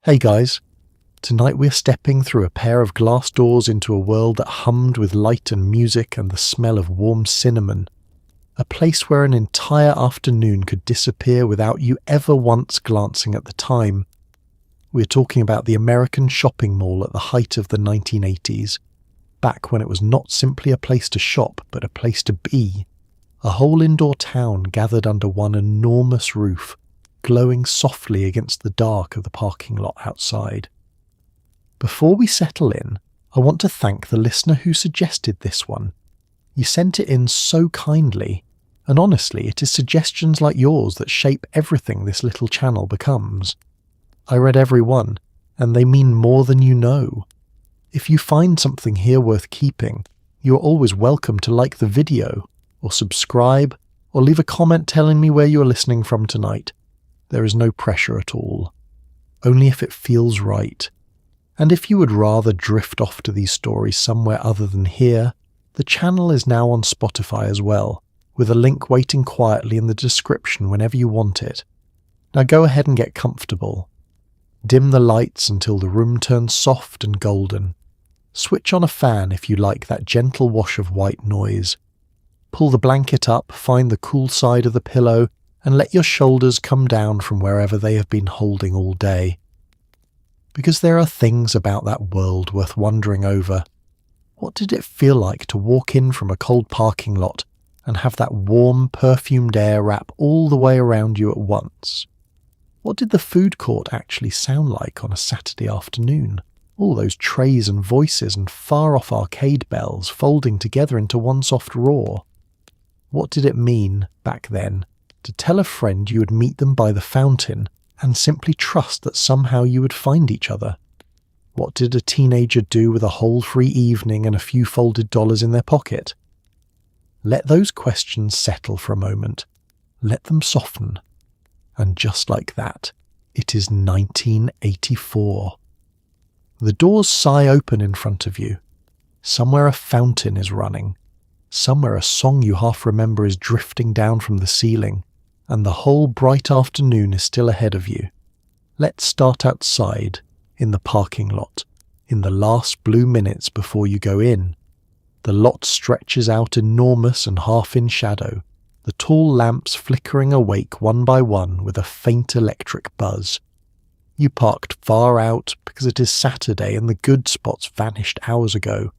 Hey guys, tonight we're stepping through a pair of glass doors into a world that hummed with light and music and the smell of warm cinnamon. A place where an entire afternoon could disappear without you ever once glancing at the time. We're talking about the American shopping mall at the height of the 1980s, back when it was not simply a place to shop but a place to be. A whole indoor town gathered under one enormous roof, glowing softly against the dark of the parking lot outside. Before we settle in, I want to thank the listener who suggested this one. You sent it in so kindly, and honestly, it is suggestions like yours that shape everything this little channel becomes. I read every one, and they mean more than you know. If you find something here worth keeping, you are always welcome to like the video, or subscribe, or leave a comment telling me where you are listening from tonight. There is no pressure at all, only if it feels right. And if you would rather drift off to these stories somewhere other than here, the channel is now on Spotify as well, with a link waiting quietly in the description whenever you want it. Now go ahead and get comfortable. Dim the lights until the room turns soft and golden. Switch on a fan if you like that gentle wash of white noise. Pull the blanket up, find the cool side of the pillow, and let your shoulders come down from wherever they have been holding all day. Because there are things about that world worth wondering over. What did it feel like to walk in from a cold parking lot and have that warm, perfumed air wrap all the way around you at once? What did the food court actually sound like on a Saturday afternoon? All those trays and voices and far-off arcade bells folding together into one soft roar. What did it mean, back then, to tell a friend you would meet them by the fountain and simply trust that somehow you would find each other? What did a teenager do with a whole free evening and a few folded dollars in their pocket? Let those questions settle for a moment. Let them soften. And just like that, it is 1984. The doors sigh open in front of you. Somewhere a fountain is running. Somewhere a song you half remember is drifting down from the ceiling. And the whole bright afternoon is still ahead of you. Let's start outside, in the parking lot, in the last blue minutes before you go in. The lot stretches out enormous and half in shadow, the tall lamps flickering awake one by one with a faint electric buzz. You parked far out because it is Saturday and the good spots vanished hours ago,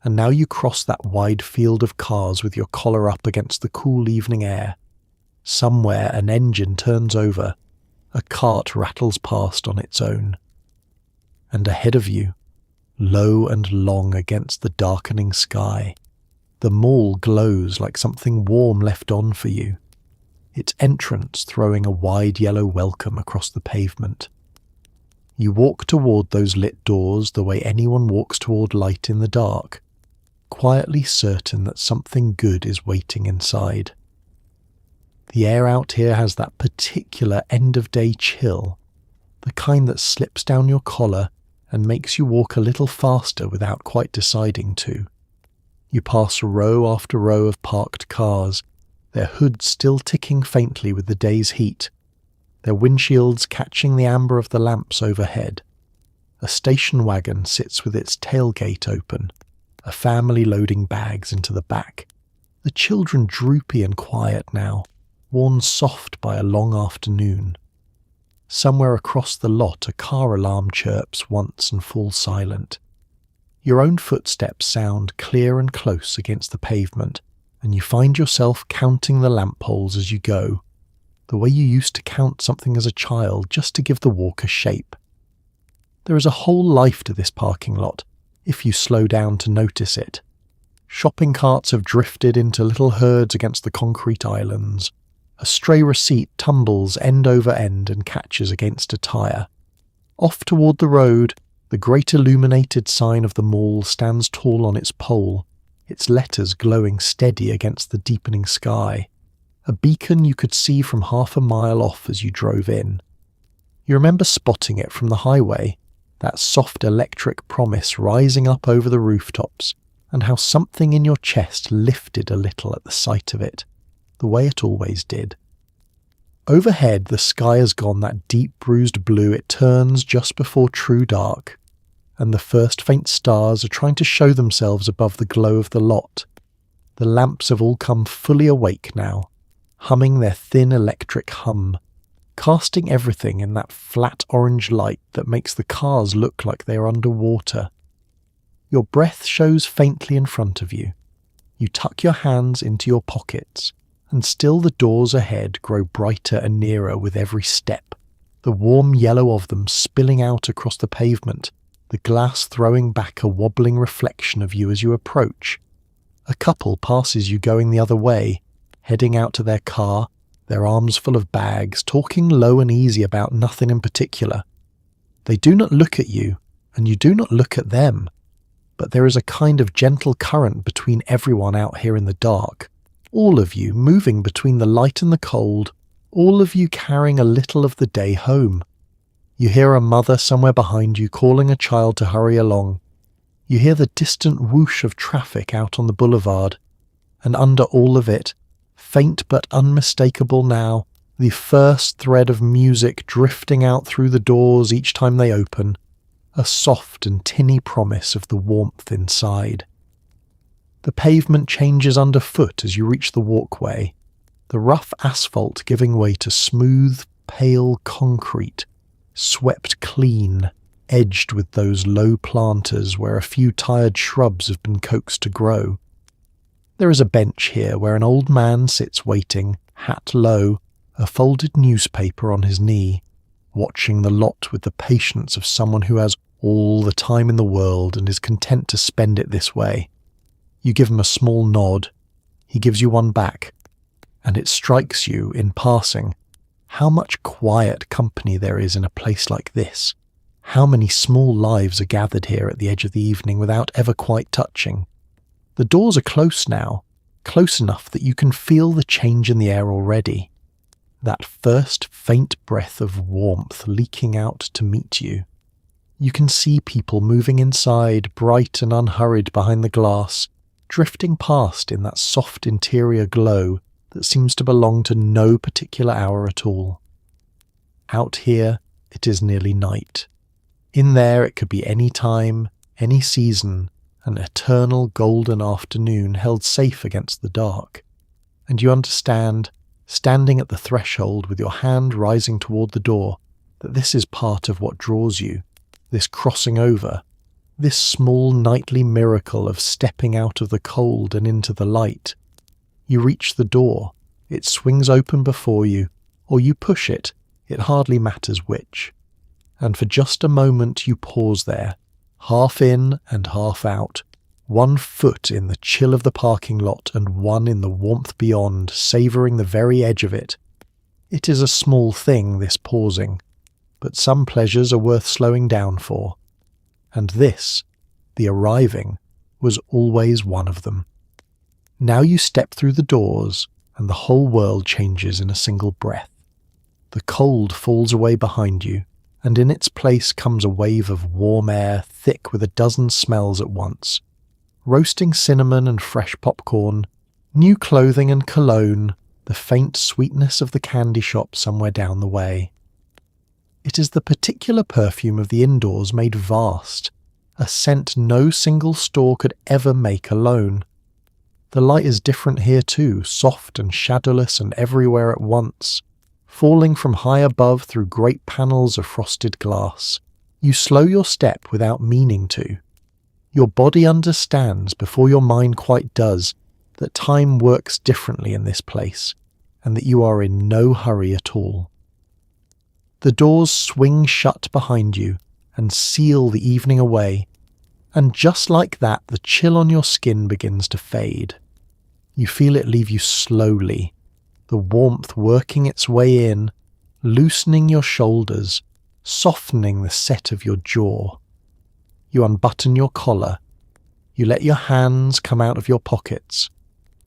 and now you cross that wide field of cars with your collar up against the cool evening air. Somewhere an engine turns over, a cart rattles past on its own. And ahead of you, low and long against the darkening sky, the mall glows like something warm left on for you, its entrance throwing a wide yellow welcome across the pavement. You walk toward those lit doors the way anyone walks toward light in the dark, quietly certain that something good is waiting inside. The air out here has that particular end-of-day chill, the kind that slips down your collar and makes you walk a little faster without quite deciding to. You pass row after row of parked cars, their hoods still ticking faintly with the day's heat, their windshields catching the amber of the lamps overhead. A station wagon sits with its tailgate open, a family loading bags into the back, the children droopy and quiet now, worn soft by a long afternoon. Somewhere across the lot a car alarm chirps once and falls silent. Your own footsteps sound clear and close against the pavement, and you find yourself counting the lamp poles as you go, the way you used to count something as a child just to give the walk a shape. There is a whole life to this parking lot, if you slow down to notice it. Shopping carts have drifted into little herds against the concrete islands. A stray receipt tumbles end over end and catches against a tyre. Off toward the road, the great illuminated sign of the mall stands tall on its pole, its letters glowing steady against the deepening sky, a beacon you could see from half a mile off as you drove in. You remember spotting it from the highway, that soft electric promise rising up over the rooftops, and how something in your chest lifted a little at the sight of it, the way it always did. Overhead, the sky has gone that deep bruised blue it turns just before true dark, and the first faint stars are trying to show themselves above the glow of the lot. The lamps have all come fully awake now, humming their thin electric hum, casting everything in that flat orange light that makes the cars look like they are underwater. Your breath shows faintly in front of you. You tuck your hands into your pockets, and still the doors ahead grow brighter and nearer with every step, the warm yellow of them spilling out across the pavement, the glass throwing back a wobbling reflection of you as you approach. A couple passes you going the other way, heading out to their car, their arms full of bags, talking low and easy about nothing in particular. They do not look at you, and you do not look at them, but there is a kind of gentle current between everyone out here in the dark, all of you moving between the light and the cold, all of you carrying a little of the day home. You hear a mother somewhere behind you calling a child to hurry along. You hear the distant whoosh of traffic out on the boulevard, and under all of it, faint but unmistakable now, the first thread of music drifting out through the doors each time they open, a soft and tinny promise of the warmth inside. The pavement changes underfoot as you reach the walkway, the rough asphalt giving way to smooth, pale concrete, swept clean, edged with those low planters where a few tired shrubs have been coaxed to grow. There is a bench here where an old man sits waiting, hat low, a folded newspaper on his knee, watching the lot with the patience of someone who has all the time in the world and is content to spend it this way. You give him a small nod, he gives you one back, and it strikes you, in passing, how much quiet company there is in a place like this, how many small lives are gathered here at the edge of the evening without ever quite touching. The doors are close now, close enough that you can feel the change in the air already. That first faint breath of warmth leaking out to meet you. You can see people moving inside, bright and unhurried behind the glass, drifting past in that soft interior glow that seems to belong to no particular hour at all. Out here, it is nearly night. In there, it could be any time, any season, an eternal golden afternoon held safe against the dark. And you understand, standing at the threshold with your hand rising toward the door, that this is part of what draws you, this crossing over, this small nightly miracle of stepping out of the cold and into the light. You reach the door, it swings open before you, or you push it, it hardly matters which. And for just a moment you pause there, half in and half out, one foot in the chill of the parking lot and one in the warmth beyond, savouring the very edge of it. It is a small thing, this pausing, but some pleasures are worth slowing down for. And this, the arriving, was always one of them. Now you step through the doors, and the whole world changes in a single breath. The cold falls away behind you, and in its place comes a wave of warm air thick with a dozen smells at once. Roasting cinnamon and fresh popcorn, new clothing and cologne, the faint sweetness of the candy shop somewhere down the way. It is the particular perfume of the indoors made vast, a scent no single store could ever make alone. The light is different here too, soft and shadowless and everywhere at once, falling from high above through great panels of frosted glass. You slow your step without meaning to. Your body understands before your mind quite does that time works differently in this place, and that you are in no hurry at all. The doors swing shut behind you and seal the evening away, and just like that the chill on your skin begins to fade. You feel it leave you slowly, the warmth working its way in, loosening your shoulders, softening the set of your jaw. You unbutton your collar. You let your hands come out of your pockets.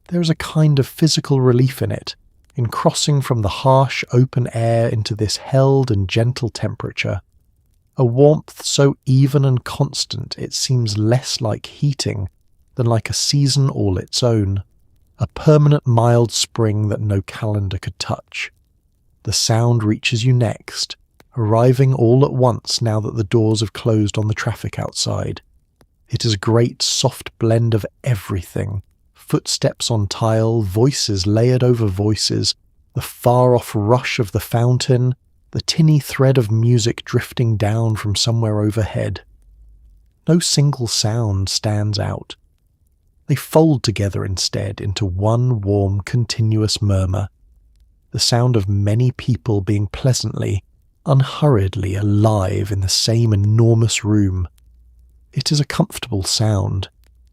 There is a kind of physical relief in it, in crossing from the harsh open air into this held and gentle temperature. A warmth so even and constant it seems less like heating than like a season all its own, a permanent mild spring that no calendar could touch. The sound reaches you next, arriving all at once now that the doors have closed on the traffic outside. It is a great soft blend of everything. Footsteps on tile, voices layered over voices, the far-off rush of the fountain, the tinny thread of music drifting down from somewhere overhead. No single sound stands out. They fold together instead into one warm, continuous murmur, the sound of many people being pleasantly, unhurriedly alive in the same enormous room. It is a comfortable sound,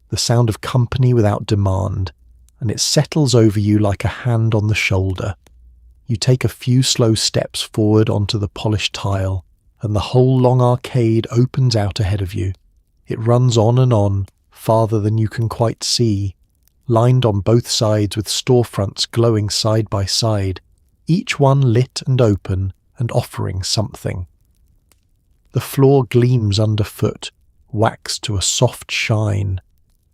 the sound of company without demand, and it settles over you like a hand on the shoulder. You take a few slow steps forward onto the polished tile, and the whole long arcade opens out ahead of you. It runs on, farther than you can quite see, lined on both sides with storefronts glowing side by side, each one lit and open and offering something. The floor gleams underfoot, waxed to a soft shine,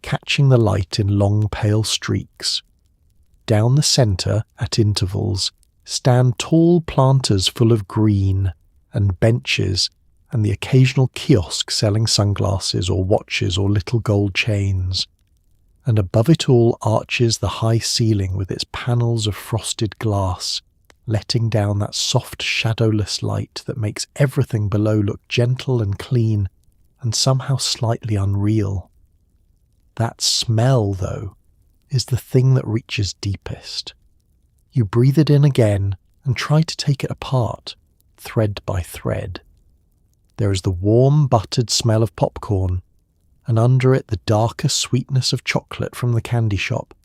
catching the light in long pale streaks. Down the centre, at intervals, stand tall planters full of green, and benches, and the occasional kiosk selling sunglasses or watches or little gold chains. And above it all arches the high ceiling with its panels of frosted glass, letting down that soft shadowless light that makes everything below look gentle and clean and somehow slightly unreal. That smell, though, is the thing that reaches deepest. You breathe it in again and try to take it apart, thread by thread. There is the warm, buttered smell of popcorn, and under it the darker sweetness of chocolate from the candy shop,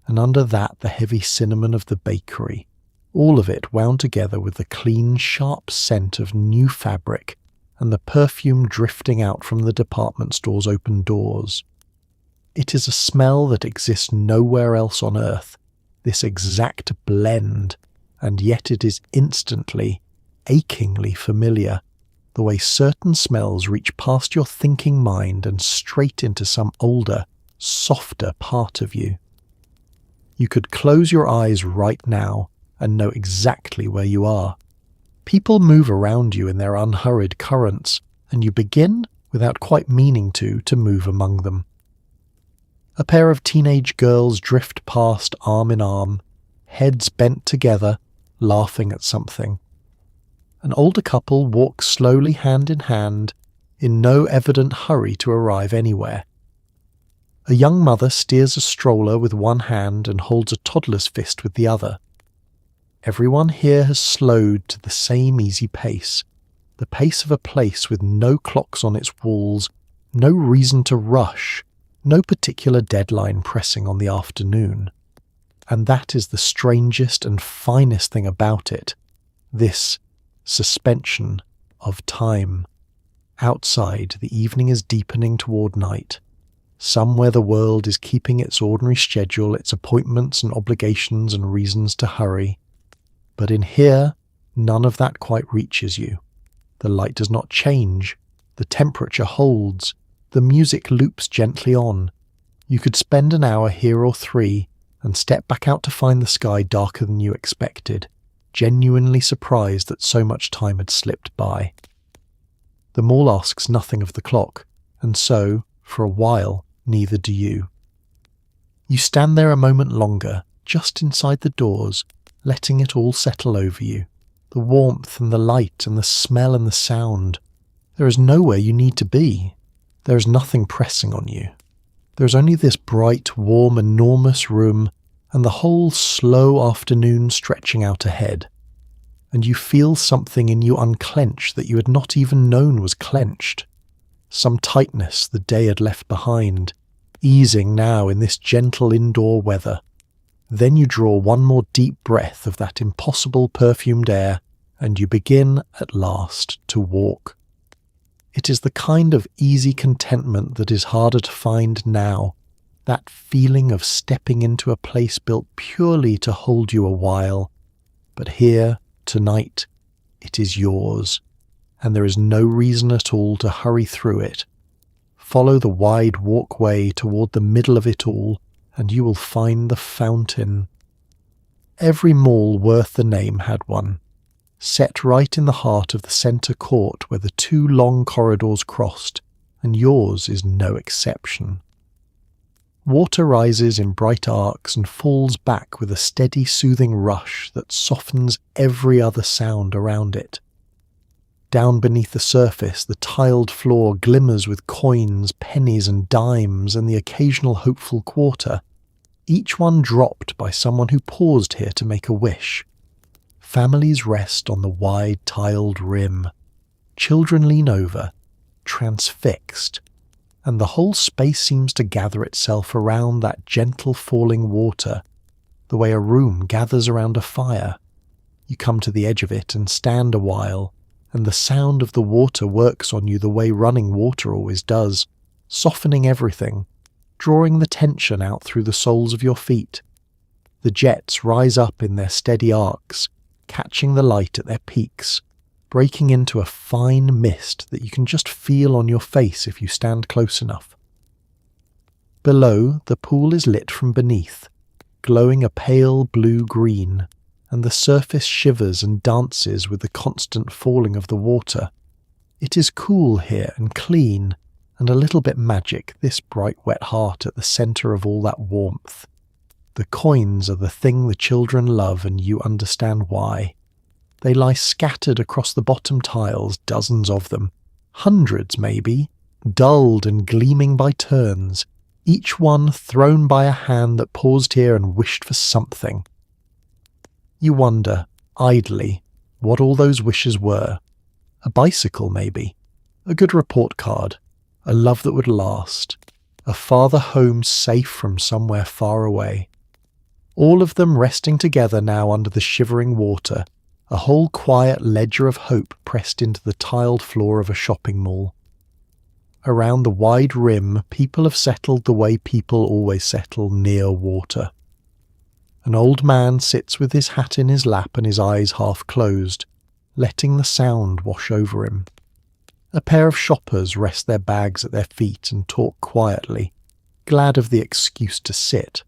and under that the heavy cinnamon of the bakery, all of it wound together with the clean, sharp scent of new fabric and the perfume drifting out from the department store's open doors. It is a smell that exists nowhere else on earth, this exact blend, and yet it is instantly, achingly familiar, the way certain smells reach past your thinking mind and straight into some older, softer part of you. You could close your eyes right now and know exactly where you are. People move around you in their unhurried currents, and you begin, without quite meaning to move among them. A pair of teenage girls drift past arm in arm, heads bent together, laughing at something. An older couple walks slowly hand in hand, in no evident hurry to arrive anywhere. A young mother steers a stroller with one hand and holds a toddler's fist with the other. Everyone here has slowed to the same easy pace, the pace of a place with no clocks on its walls, no reason to rush, no particular deadline pressing on the afternoon. And that is the strangest and finest thing about it, this suspension of time. Outside, the evening is deepening toward night. Somewhere the world is keeping its ordinary schedule, its appointments and obligations and reasons to hurry. But in here, none of that quite reaches you. The light does not change, the temperature holds, the music loops gently on. You could spend an hour here or 3 and step back out to find the sky darker than you expected, genuinely surprised that so much time had slipped by. The mall asks nothing of the clock, and so, for a while, neither do you. You stand there a moment longer, just inside the doors, letting it all settle over you, the warmth and the light and the smell and the sound. There is nowhere you need to be. There is nothing pressing on you. There is only this bright, warm, enormous room and the whole slow afternoon stretching out ahead. And you feel something in you unclench that you had not even known was clenched. Some tightness the day had left behind, easing now in this gentle indoor weather. Then you draw one more deep breath of that impossible perfumed air, and you begin, at last, to walk. It is the kind of easy contentment that is harder to find now, that feeling of stepping into a place built purely to hold you a while. But here, tonight, it is yours, and there is no reason at all to hurry through it. Follow the wide walkway toward the middle of it all, and you will find the fountain. Every mall worth the name had one. set right in the heart of the centre court where the two long corridors crossed, and yours is no exception. Water rises in bright arcs and falls back with a steady, soothing rush that softens every other sound around it. Down beneath the surface, the tiled floor glimmers with coins, pennies and dimes and the occasional hopeful quarter, each one dropped by someone who paused here to make a wish. Families rest on the wide tiled rim. Children lean over, transfixed, and the whole space seems to gather itself around that gentle falling water, the way a room gathers around a fire. You come to the edge of it and stand a while, and the sound of the water works on you the way running water always does, softening everything, drawing the tension out through the soles of your feet. The jets rise up in their steady arcs, catching the light at their peaks, breaking into a fine mist that you can just feel on your face if you stand close enough. Below, the pool is lit from beneath, glowing a pale blue-green, and the surface shivers and dances with the constant falling of the water. It is cool here and clean, and a little bit magic, this bright wet heart at the centre of all that warmth. The coins are the thing the children love, and you understand why. They lie scattered across the bottom tiles, dozens of them, hundreds maybe, dulled and gleaming by turns, each one thrown by a hand that paused here and wished for something. You wonder, idly, what all those wishes were. A bicycle, maybe. A good report card. A love that would last. A father home safe from somewhere far away. All of them resting together now under the shivering water, a whole quiet ledger of hope pressed into the tiled floor of a shopping mall. Around the wide rim, people have settled the way people always settle near water. An old man sits with his hat in his lap and his eyes half closed, letting the sound wash over him. A pair of shoppers rest their bags at their feet and talk quietly, glad of the excuse to sit.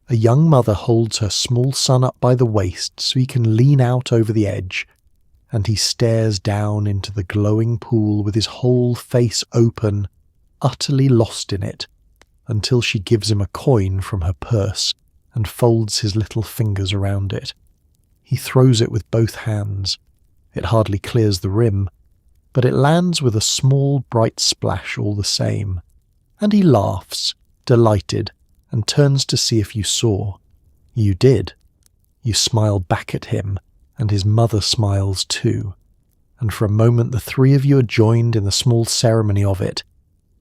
A young mother holds her small son up by the waist so he can lean out over the edge, and he stares down into the glowing pool with his whole face open, utterly lost in it, until she gives him a coin from her purse and folds his little fingers around it. He throws it with both hands. It hardly clears the rim, but it lands with a small bright splash all the same, and he laughs, delighted, and turns to see if you saw. You did. You smile back at him, and his mother smiles too, and for a moment the three of you are joined in the small ceremony of it,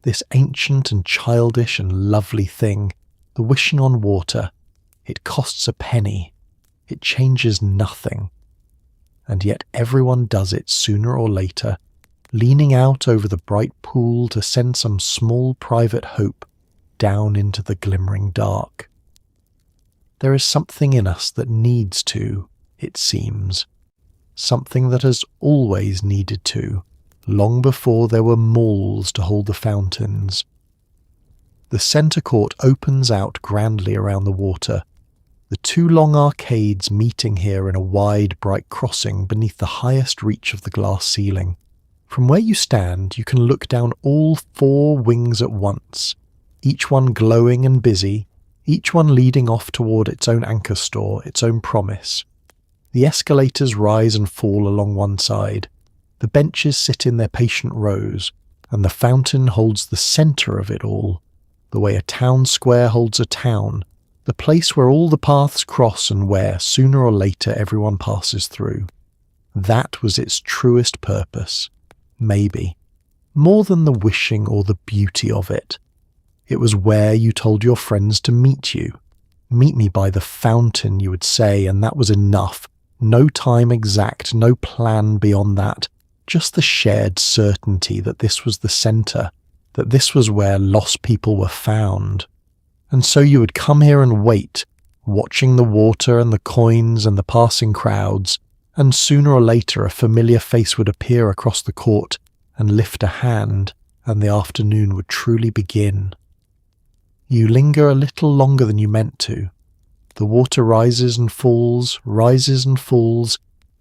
this ancient and childish and lovely thing, the wishing on water. It costs a penny. It changes nothing. And yet everyone does it sooner or later, leaning out over the bright pool to send some small private hope down into the glimmering dark. There is something in us that needs to, it seems, something that has always needed to, long before there were malls to hold the fountains. The centre court opens out grandly around the water, the two long arcades meeting here in a wide, bright crossing beneath the highest reach of the glass ceiling. From where you stand, you can look down all four wings at once, each one glowing and busy, each one leading off toward its own anchor store, its own promise. The escalators rise and fall along one side, the benches sit in their patient rows, and the fountain holds the centre of it all, the way a town square holds a town, the place where all the paths cross and where, sooner or later, everyone passes through. That was its truest purpose, maybe, more than the wishing or the beauty of it. It was where you told your friends to meet you. Meet me by the fountain, you would say, and that was enough. No time exact, no plan beyond that. Just the shared certainty that this was the centre, that this was where lost people were found. And so you would come here and wait, watching the water and the coins and the passing crowds, and sooner or later a familiar face would appear across the court and lift a hand, and the afternoon would truly begin. You linger a little longer than you meant to. The water rises and falls,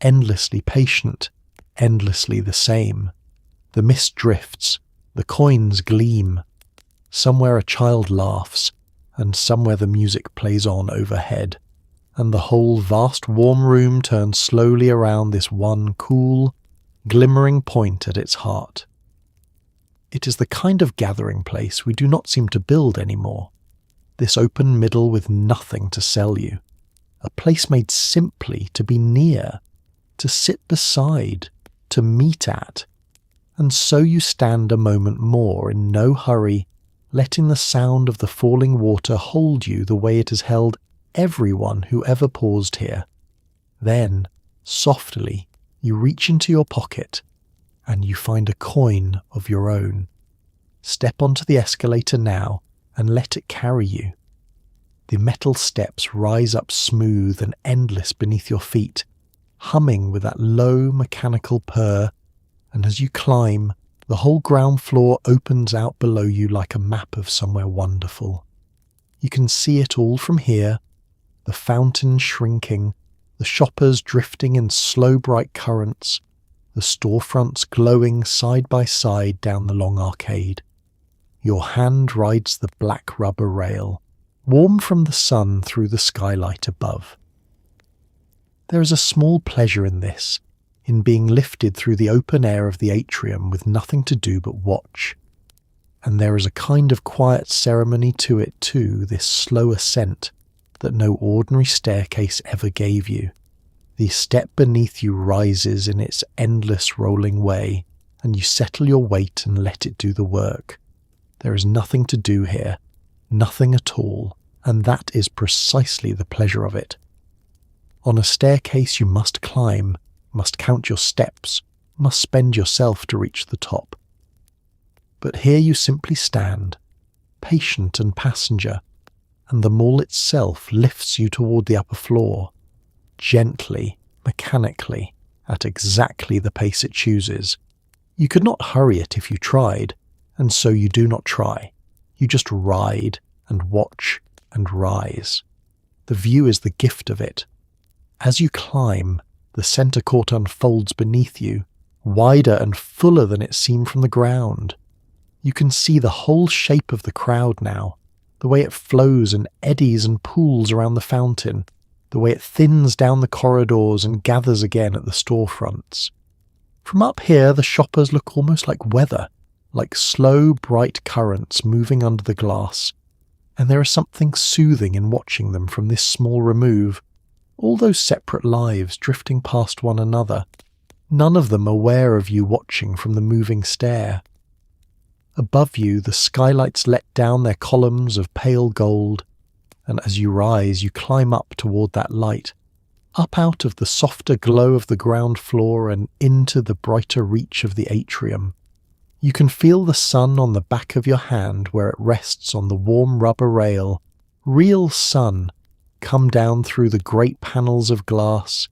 endlessly patient, endlessly the same. The mist drifts, the coins gleam. Somewhere a child laughs, and somewhere the music plays on overhead, and the whole vast warm room turns slowly around this one cool, glimmering point at its heart. It is the kind of gathering place we do not seem to build anymore. This open middle with nothing to sell you. A place made simply to be near, to sit beside, to meet at. And so you stand a moment more in no hurry, letting the sound of the falling water hold you the way it has held everyone who ever paused here. Then, softly, you reach into your pocket and you find a coin of your own. Step onto the escalator now and let it carry you. The metal steps rise up smooth and endless beneath your feet, humming with that low mechanical purr, and as you climb, the whole ground floor opens out below you like a map of somewhere wonderful. You can see it all from here, the fountain shrinking, the shoppers drifting in slow bright currents, the storefronts glowing side by side down the long arcade. Your hand rides the black rubber rail, warm from the sun through the skylight above. There is a small pleasure in this, in being lifted through the open air of the atrium with nothing to do but watch. And there is a kind of quiet ceremony to it too, this slow ascent that no ordinary staircase ever gave you. The step beneath you rises in its endless rolling way, and you settle your weight and let it do the work. There is nothing to do here, nothing at all, and that is precisely the pleasure of it. On a staircase you must climb, must count your steps, must spend yourself to reach the top. But here you simply stand, patient and passenger, and the mall itself lifts you toward the upper floor, gently, mechanically, at exactly the pace it chooses. You could not hurry it if you tried, and so you do not try. You just ride and watch and rise. The view is the gift of it. As you climb, the centre court unfolds beneath you, wider and fuller than it seemed from the ground. You can see the whole shape of the crowd now, the way it flows and eddies and pools around the fountain, the way it thins down the corridors and gathers again at the storefronts. From up here, the shoppers look almost like weather, like slow, bright currents moving under the glass, and there is something soothing in watching them from this small remove, all those separate lives drifting past one another, none of them aware of you watching from the moving stair. Above you, the skylights let down their columns of pale gold, and as you rise, you climb up toward that light, up out of the softer glow of the ground floor and into the brighter reach of the atrium. You can feel the sun on the back of your hand where it rests on the warm rubber rail, real sun, come down through the great panels of glass,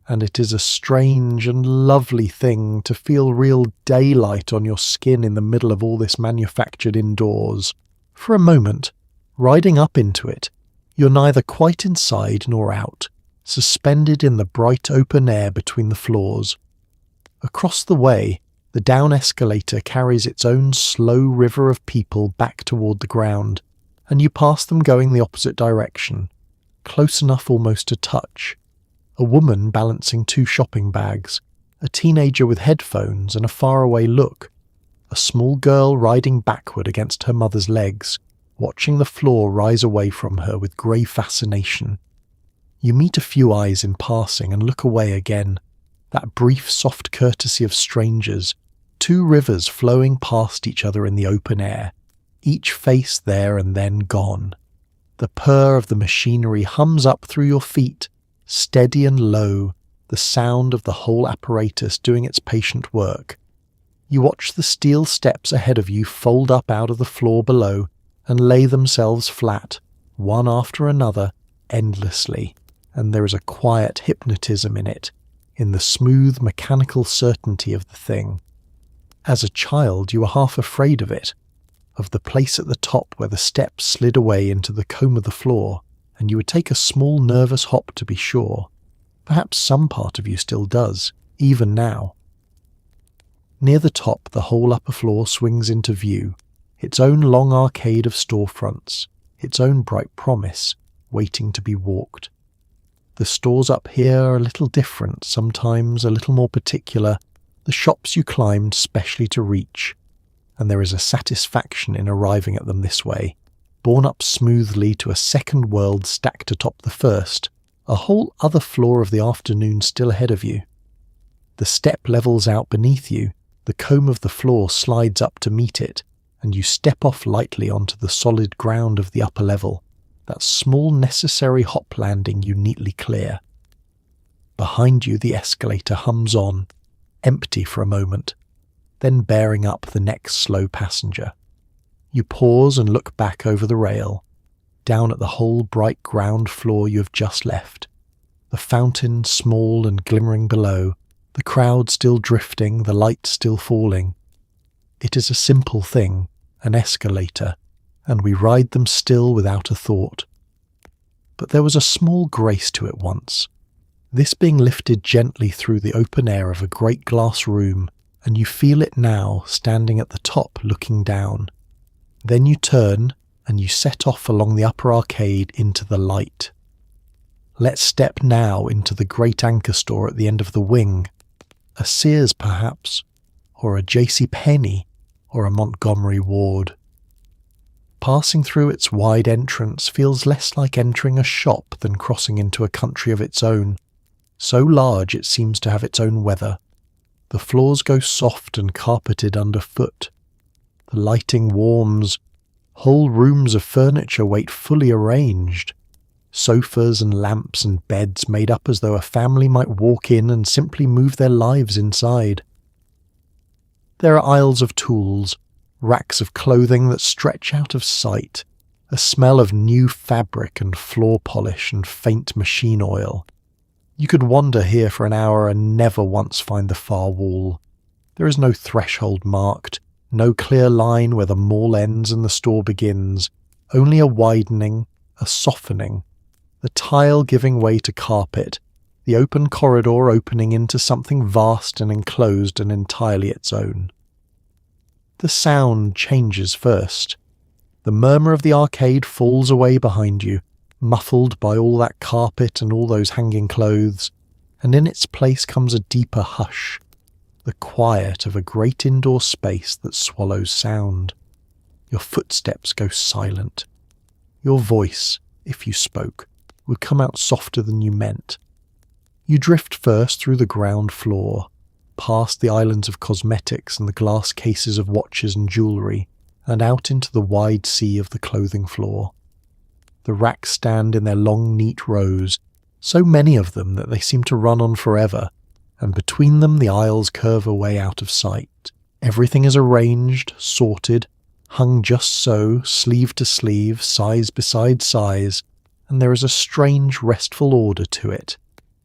and it is a strange and lovely thing to feel real daylight on your skin in the middle of all this manufactured indoors. For a moment, riding up into it, you're neither quite inside nor out, suspended in the bright open air between the floors. Across the way, the down escalator carries its own slow river of people back toward the ground, and you pass them going the opposite direction, close enough almost to touch. A woman balancing 2 shopping bags, a teenager with headphones and a faraway look, a small girl riding backward against her mother's legs, watching the floor rise away from her with grey fascination. You meet a few eyes in passing and look away again, that brief soft courtesy of strangers, 2 rivers flowing past each other in the open air, each face there and then gone. The purr of the machinery hums up through your feet, steady and low, the sound of the whole apparatus doing its patient work. You watch the steel steps ahead of you fold up out of the floor below and lay themselves flat, one after another, endlessly, and there is a quiet hypnotism in it, in the smooth mechanical certainty of the thing. As a child you were half afraid of it, of the place at the top where the steps slid away into the comb of the floor, and you would take a small nervous hop to be sure. Perhaps some part of you still does, even now. Near the top, the whole upper floor swings into view, its own long arcade of storefronts, its own bright promise, waiting to be walked. The stores up here are a little different, sometimes a little more particular, the shops you climbed specially to reach, and there is a satisfaction in arriving at them this way, borne up smoothly to a second world stacked atop the first, a whole other floor of the afternoon still ahead of you. The step levels out beneath you, the comb of the floor slides up to meet it, and you step off lightly onto the solid ground of the upper level, that small necessary hop landing you neatly clear. Behind you the escalator hums on, empty for a moment, then bearing up the next slow passenger. You pause and look back over the rail, down at the whole bright ground floor you have just left, the fountain small and glimmering below, the crowd still drifting, the light still falling. It is a simple thing, an escalator, and we ride them still without a thought. But there was a small grace to it once, this being lifted gently through the open air of a great glass room, and you feel it now standing at the top looking down. Then you turn, and you set off along the upper arcade into the light. Let's step now into the great anchor store at the end of the wing, a Sears perhaps, or a J.C. Penney, or a Montgomery Ward. Passing through its wide entrance feels less like entering a shop than crossing into a country of its own, so large it seems to have its own weather. The floors go soft and carpeted underfoot. The lighting warms. Whole rooms of furniture wait fully arranged. Sofas and lamps and beds made up as though a family might walk in and simply move their lives inside. There are aisles of tools, racks of clothing that stretch out of sight, a smell of new fabric and floor polish and faint machine oil. You could wander here for an hour and never once find the far wall. There is no threshold marked, no clear line where the mall ends and the store begins, only a widening, a softening, the tile giving way to carpet, the open corridor opening into something vast and enclosed and entirely its own. The sound changes first. The murmur of the arcade falls away behind you, muffled by all that carpet and all those hanging clothes, and in its place comes a deeper hush, the quiet of a great indoor space that swallows sound. Your footsteps go silent. Your voice, if you spoke, would come out softer than you meant. You drift first through the ground floor, past the islands of cosmetics and the glass cases of watches and jewellery, and out into the wide sea of the clothing floor. The racks stand in their long, neat rows, so many of them that they seem to run on forever, and between them the aisles curve away out of sight. Everything is arranged, sorted, hung just so, sleeve to sleeve, size beside size, and there is a strange, restful order to it,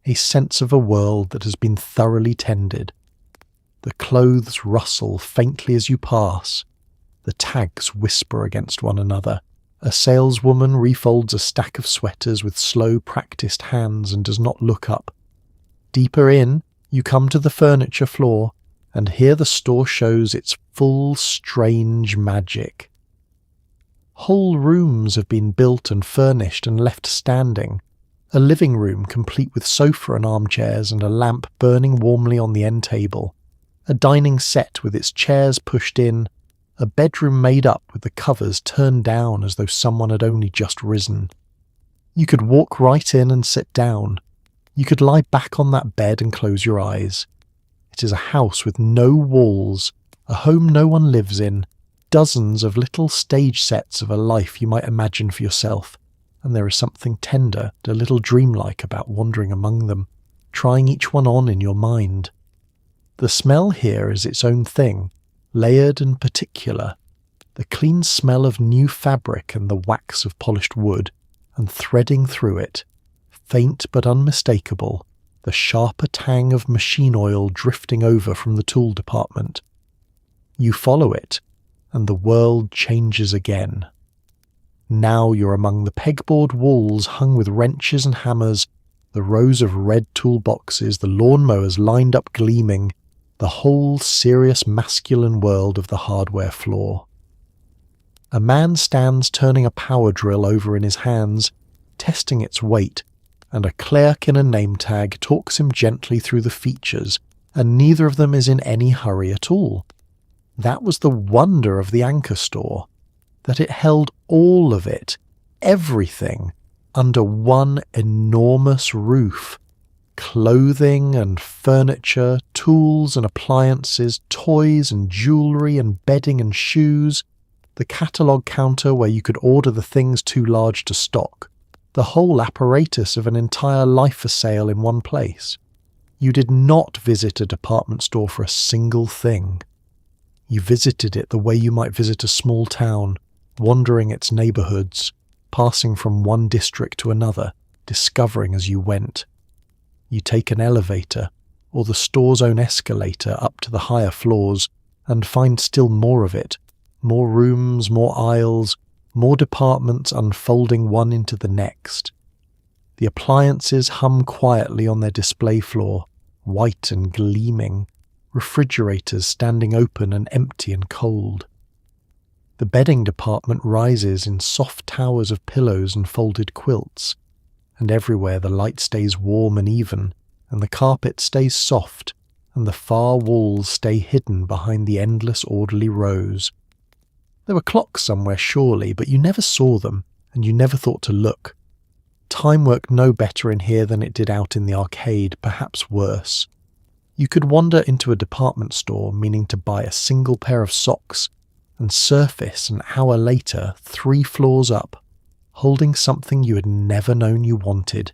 a sense of a world that has been thoroughly tended. The clothes rustle faintly as you pass. The tags whisper against one another. A saleswoman refolds a stack of sweaters with slow, practiced hands and does not look up. Deeper in, you come to the furniture floor, and here the store shows its full, strange magic. Whole rooms have been built and furnished and left standing. A living room complete with sofa and armchairs and a lamp burning warmly on the end table. A dining set with its chairs pushed in. A bedroom made up with the covers turned down as though someone had only just risen. You could walk right in and sit down. You could lie back on that bed and close your eyes. It is a house with no walls, a home no one lives in, dozens of little stage sets of a life you might imagine for yourself, and there is something tender, a little dreamlike about wandering among them, trying each one on in your mind. The smell here is its own thing, layered and particular, the clean smell of new fabric and the wax of polished wood, and threading through it, faint but unmistakable, the sharper tang of machine oil drifting over from the tool department. You follow it, and the world changes again. Now you're among the pegboard walls hung with wrenches and hammers, The rows of red toolboxes, the lawnmowers lined up gleaming, the whole serious masculine world of the hardware floor. A man stands turning a power drill over in his hands, testing its weight, and a clerk in a name tag talks him gently through the features, and neither of them is in any hurry at all. That was the wonder of the anchor store, that it held all of it, everything, under one enormous roof. Clothing and furniture, tools and appliances, toys and jewellery and bedding and shoes, the catalogue counter where you could order the things too large to stock, the whole apparatus of an entire life for sale in one place. You did not visit a department store for a single thing. You visited it the way you might visit a small town, wandering its neighbourhoods, passing from one district to another, discovering as you went. You take an elevator, or the store's own escalator up to the higher floors, and find still more of it, more rooms, more aisles, more departments unfolding one into the next. The appliances hum quietly on their display floor, white and gleaming, refrigerators standing open and empty and cold. The bedding department rises in soft towers of pillows and folded quilts, and everywhere the light stays warm and even, and the carpet stays soft, and the far walls stay hidden behind the endless orderly rows. There were clocks somewhere surely, but you never saw them, and you never thought to look. Time worked no better in here than it did out in the arcade, perhaps worse. You could wander into a department store meaning to buy a single pair of socks, and surface an hour later 3 floors up, holding something you had never known you wanted,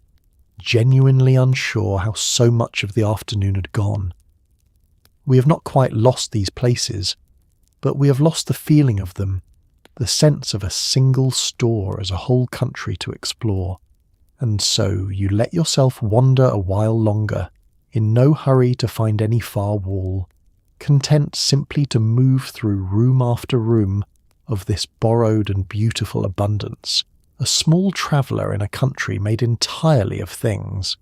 genuinely unsure how so much of the afternoon had gone. We have not quite lost these places, but we have lost the feeling of them, the sense of a single store as a whole country to explore. And so you let yourself wander a while longer, in no hurry to find any far wall, content simply to move through room after room of this borrowed and beautiful abundance, a small traveller in a country made entirely of things.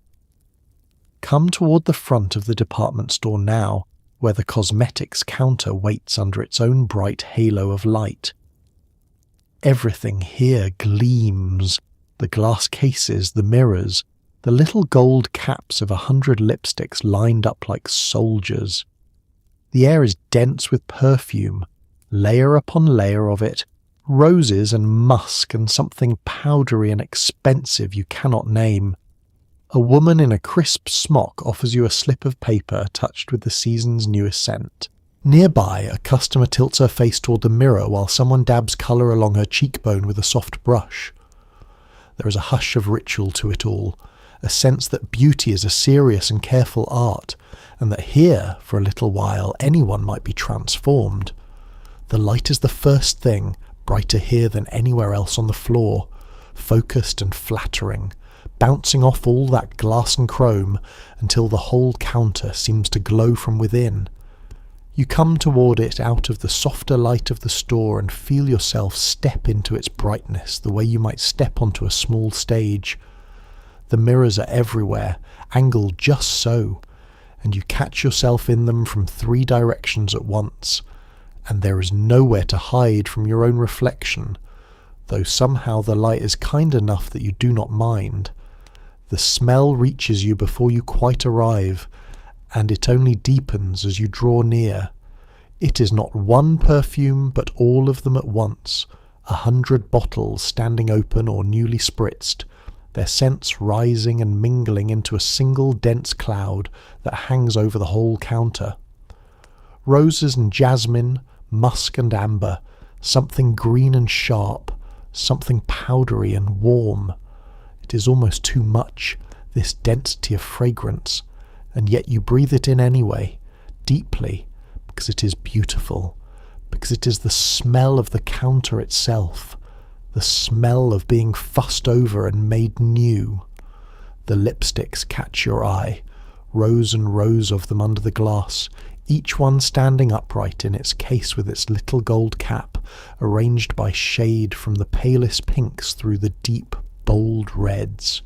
Come toward the front of the department store now, where the cosmetics counter waits under its own bright halo of light. Everything here gleams, the glass cases, the mirrors, the little gold caps of 100 lipsticks lined up like soldiers. The air is dense with perfume, layer upon layer of it, roses and musk and something powdery and expensive you cannot name. A woman in a crisp smock offers you a slip of paper touched with the season's newest scent. Nearby, a customer tilts her face toward the mirror while someone dabs colour along her cheekbone with a soft brush. There is a hush of ritual to it all, a sense that beauty is a serious and careful art, and that here, for a little while, anyone might be transformed. The light is the first thing, brighter here than anywhere else on the floor, focused and flattering, bouncing off all that glass and chrome until the whole counter seems to glow from within. You come toward it out of the softer light of the store and feel yourself step into its brightness the way you might step onto a small stage. The mirrors are everywhere, angled just so, and you catch yourself in them from 3 directions at once, and there is nowhere to hide from your own reflection, though somehow the light is kind enough that you do not mind. The smell reaches you before you quite arrive, and it only deepens as you draw near. It is not one perfume, but all of them at once, 100 bottles standing open or newly spritzed, their scents rising and mingling into a single dense cloud that hangs over the whole counter. Roses and jasmine, musk and amber, something green and sharp, something powdery and warm. It is almost too much, this density of fragrance, and yet you breathe it in anyway, deeply, because it is beautiful, because it is the smell of the counter itself, the smell of being fussed over and made new. The lipsticks catch your eye, rows and rows of them under the glass, each one standing upright in its case with its little gold cap, arranged by shade from the palest pinks through the deep, bold reds.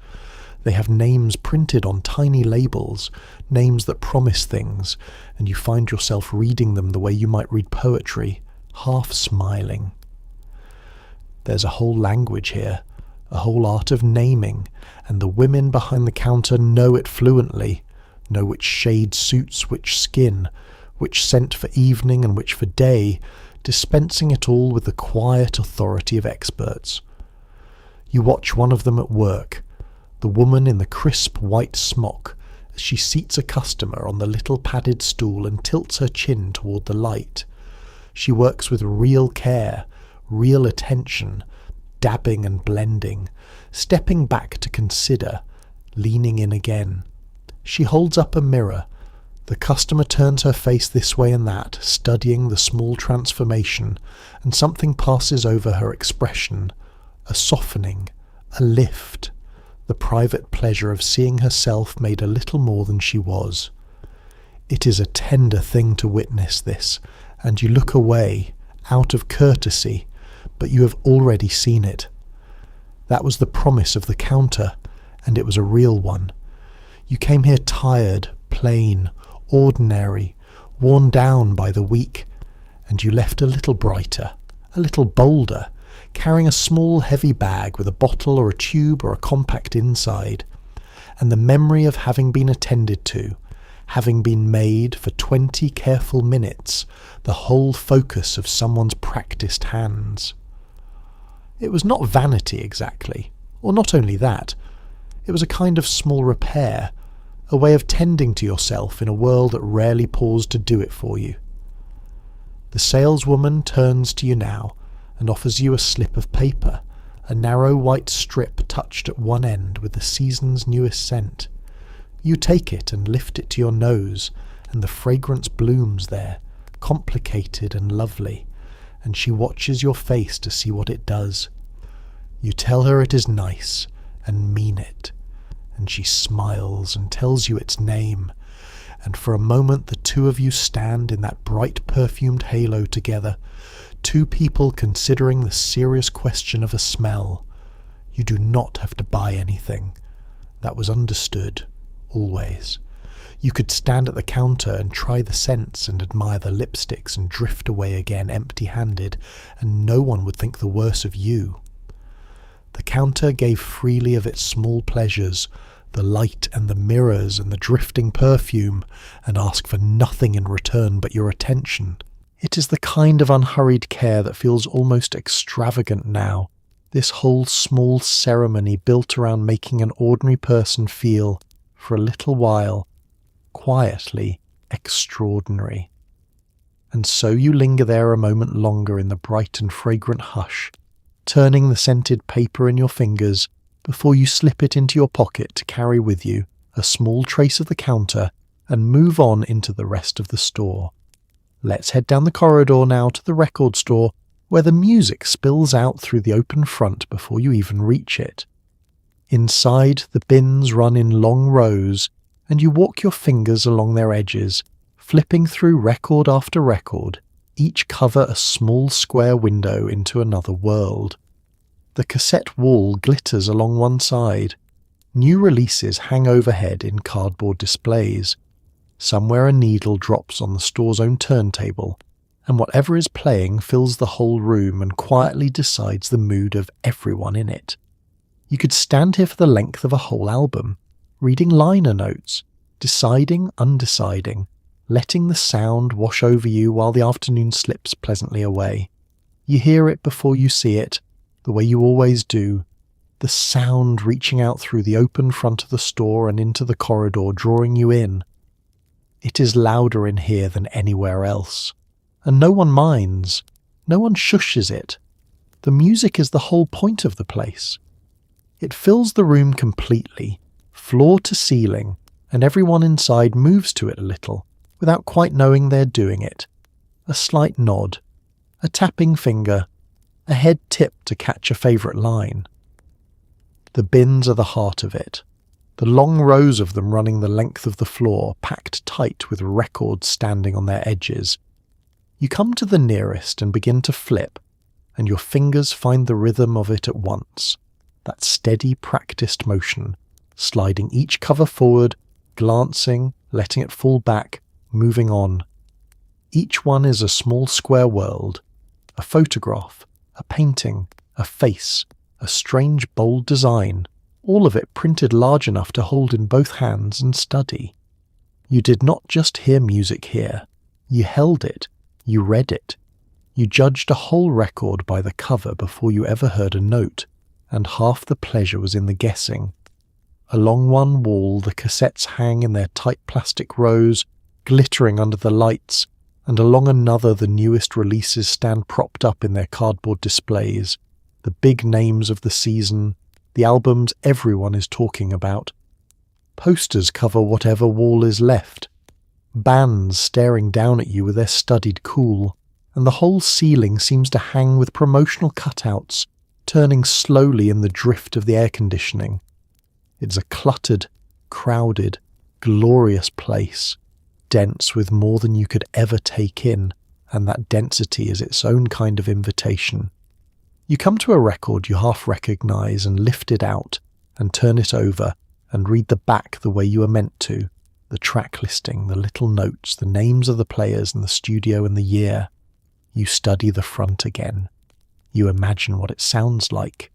They have names printed on tiny labels, names that promise things, and you find yourself reading them the way you might read poetry, half smiling. There's a whole language here, a whole art of naming, and the women behind the counter know it fluently, know which shade suits which skin, which scent for evening and which for day, dispensing it all with the quiet authority of experts. You watch one of them at work, the woman in the crisp white smock, as she seats a customer on the little padded stool and tilts her chin toward the light. She works with real care, real attention, dabbing and blending, stepping back to consider, leaning in again. She holds up a mirror. The customer turns her face this way and that, studying the small transformation, and something passes over her expression, a softening, a lift, the private pleasure of seeing herself made a little more than she was. It is a tender thing to witness this, and you look away, out of courtesy, but you have already seen it. That was the promise of the counter, and it was a real one. You came here tired, plain, ordinary, worn down by the week, and you left a little brighter, a little bolder, carrying a small heavy bag with a bottle or a tube or a compact inside, and the memory of having been attended to, having been made for 20 careful minutes, the whole focus of someone's practised hands. It was not vanity exactly, or not only that, it was a kind of small repair, a way of tending to yourself in a world that rarely paused to do it for you. The saleswoman turns to you now and offers you a slip of paper, a narrow white strip touched at one end with the season's newest scent. You take it and lift it to your nose, and the fragrance blooms there, complicated and lovely, and she watches your face to see what it does. You tell her it is nice, and mean it, and she smiles and tells you its name, and for a moment the two of you stand in that bright perfumed halo together, two people considering the serious question of a smell. You do not have to buy anything. That was understood, always. You could stand at the counter and try the scents and admire the lipsticks and drift away again empty-handed, and no one would think the worse of you. The counter gave freely of its small pleasures, the light and the mirrors and the drifting perfume, and asked for nothing in return but your attention. It is the kind of unhurried care that feels almost extravagant now, this whole small ceremony built around making an ordinary person feel, for a little while, quietly extraordinary. And so you linger there a moment longer in the bright and fragrant hush, turning the scented paper in your fingers before you slip it into your pocket to carry with you a small trace of the counter and move on into the rest of the store. Let's head down the corridor now to the record store, where the music spills out through the open front before you even reach it. Inside, the bins run in long rows, and you walk your fingers along their edges, flipping through record after record, each cover a small square window into another world. The cassette wall glitters along one side. New releases hang overhead in cardboard displays. Somewhere a needle drops on the store's own turntable, and whatever is playing fills the whole room and quietly decides the mood of everyone in it. You could stand here for the length of a whole album, reading liner notes, deciding, undeciding, letting the sound wash over you while the afternoon slips pleasantly away. You hear it before you see it, the way you always do, the sound reaching out through the open front of the store and into the corridor, drawing you in. It is louder in here than anywhere else, and no one minds, no one shushes it. The music is the whole point of the place. It fills the room completely, floor to ceiling, and everyone inside moves to it a little, without quite knowing they're doing it. A slight nod, a tapping finger, a head tip to catch a favourite line. The bins are the heart of it, the long rows of them running the length of the floor, packed tight with records standing on their edges. You come to the nearest and begin to flip, and your fingers find the rhythm of it at once, that steady, practised motion, sliding each cover forward, glancing, letting it fall back, moving on. Each one is a small square world, a photograph, a painting, a face, a strange bold design, all of it printed large enough to hold in both hands and study. You did not just hear music here, you held it, you read it. You judged a whole record by the cover before you ever heard a note, and half the pleasure was in the guessing. Along one wall the cassettes hang in their tight plastic rows, glittering under the lights, and along another the newest releases stand propped up in their cardboard displays, the big names of the season, the albums everyone is talking about. Posters cover whatever wall is left, bands staring down at you with their studied cool, and the whole ceiling seems to hang with promotional cutouts, turning slowly in the drift of the air conditioning. It's a cluttered, crowded, glorious place, dense with more than you could ever take in, and that density is its own kind of invitation. You come to a record you half recognise and lift it out, and turn it over, and read the back the way you were meant to, the track listing, the little notes, the names of the players and the studio and the year. You study the front again. You imagine what it sounds like.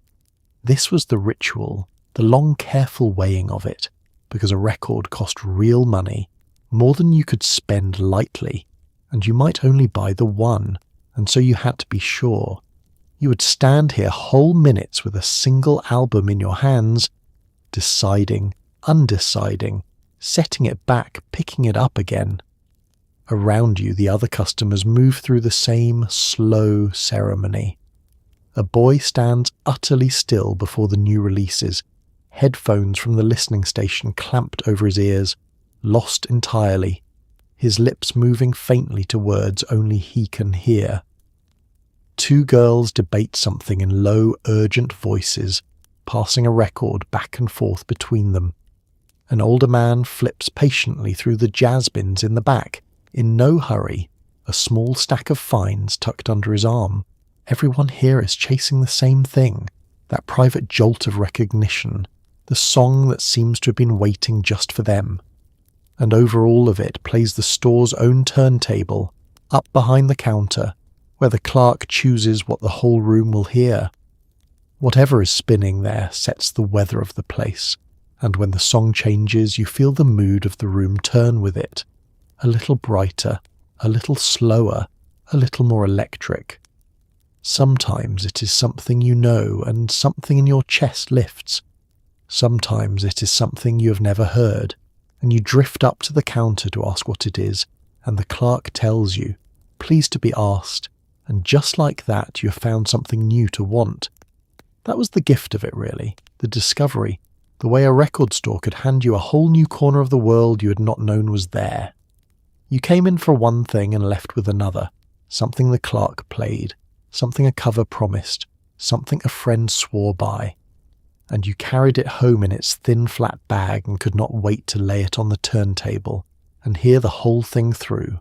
This was the ritual, the long careful weighing of it, because a record cost real money, more than you could spend lightly, and you might only buy the one, and so you had to be sure. You would stand here whole minutes with a single album in your hands, deciding, undeciding, setting it back, picking it up again. Around you the other customers move through the same slow ceremony. A boy stands utterly still before the new releases, headphones from the listening station clamped over his ears, lost entirely, his lips moving faintly to words only he can hear. Two girls debate something in low, urgent voices, passing a record back and forth between them. An older man flips patiently through the jazz bins in the back, in no hurry, a small stack of fines tucked under his arm. Everyone here is chasing the same thing, that private jolt of recognition, the song that seems to have been waiting just for them. And over all of it plays the store's own turntable, up behind the counter, where the clerk chooses what the whole room will hear. Whatever is spinning there sets the weather of the place, and when the song changes you feel the mood of the room turn with it, a little brighter, a little slower, a little more electric. Sometimes it is something you know and something in your chest lifts. Sometimes it is something you have never heard, and you drift up to the counter to ask what it is, and the clerk tells you, pleased to be asked, and just like that you have found something new to want. That was the gift of it really, the discovery, the way a record store could hand you a whole new corner of the world you had not known was there. You came in for one thing and left with another, something the clerk played, something a cover promised, something a friend swore by, and you carried it home in its thin flat bag and could not wait to lay it on the turntable and hear the whole thing through.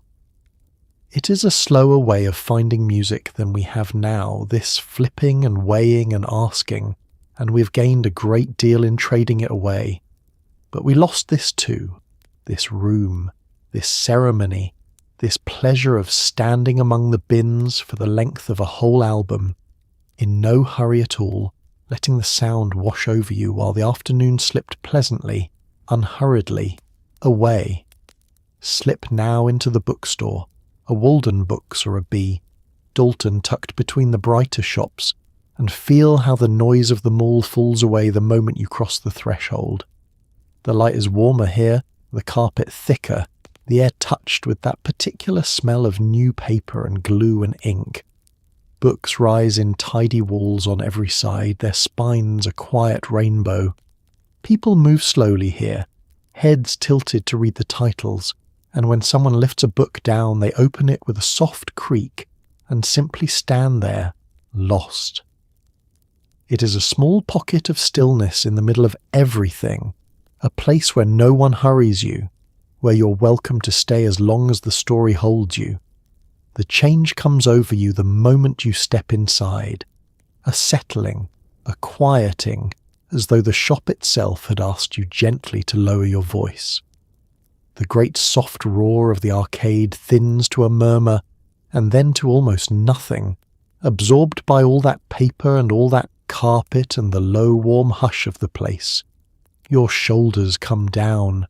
It is a slower way of finding music than we have now, this flipping and weighing and asking, and we've gained a great deal in trading it away. But we lost this too, this room, this ceremony, this pleasure of standing among the bins for the length of a whole album, in no hurry at all, letting the sound wash over you while the afternoon slipped pleasantly, unhurriedly, away. Slip now into the bookstore, a Walden Books or a B, Dalton tucked between the brighter shops, and feel how the noise of the mall falls away the moment you cross the threshold. The light is warmer here, the carpet thicker, the air touched with that particular smell of new paper and glue and ink. Books rise in tidy walls on every side, their spines a quiet rainbow. People move slowly here, heads tilted to read the titles, and when someone lifts a book down they open it with a soft creak and simply stand there, lost. It is a small pocket of stillness in the middle of everything, a place where no one hurries you, where you're welcome to stay as long as the story holds you. The change comes over you the moment you step inside, a settling, a quieting, as though the shop itself had asked you gently to lower your voice. The great soft roar of the arcade thins to a murmur and then to almost nothing, absorbed by all that paper and all that carpet and the low warm hush of the place. Your shoulders come down,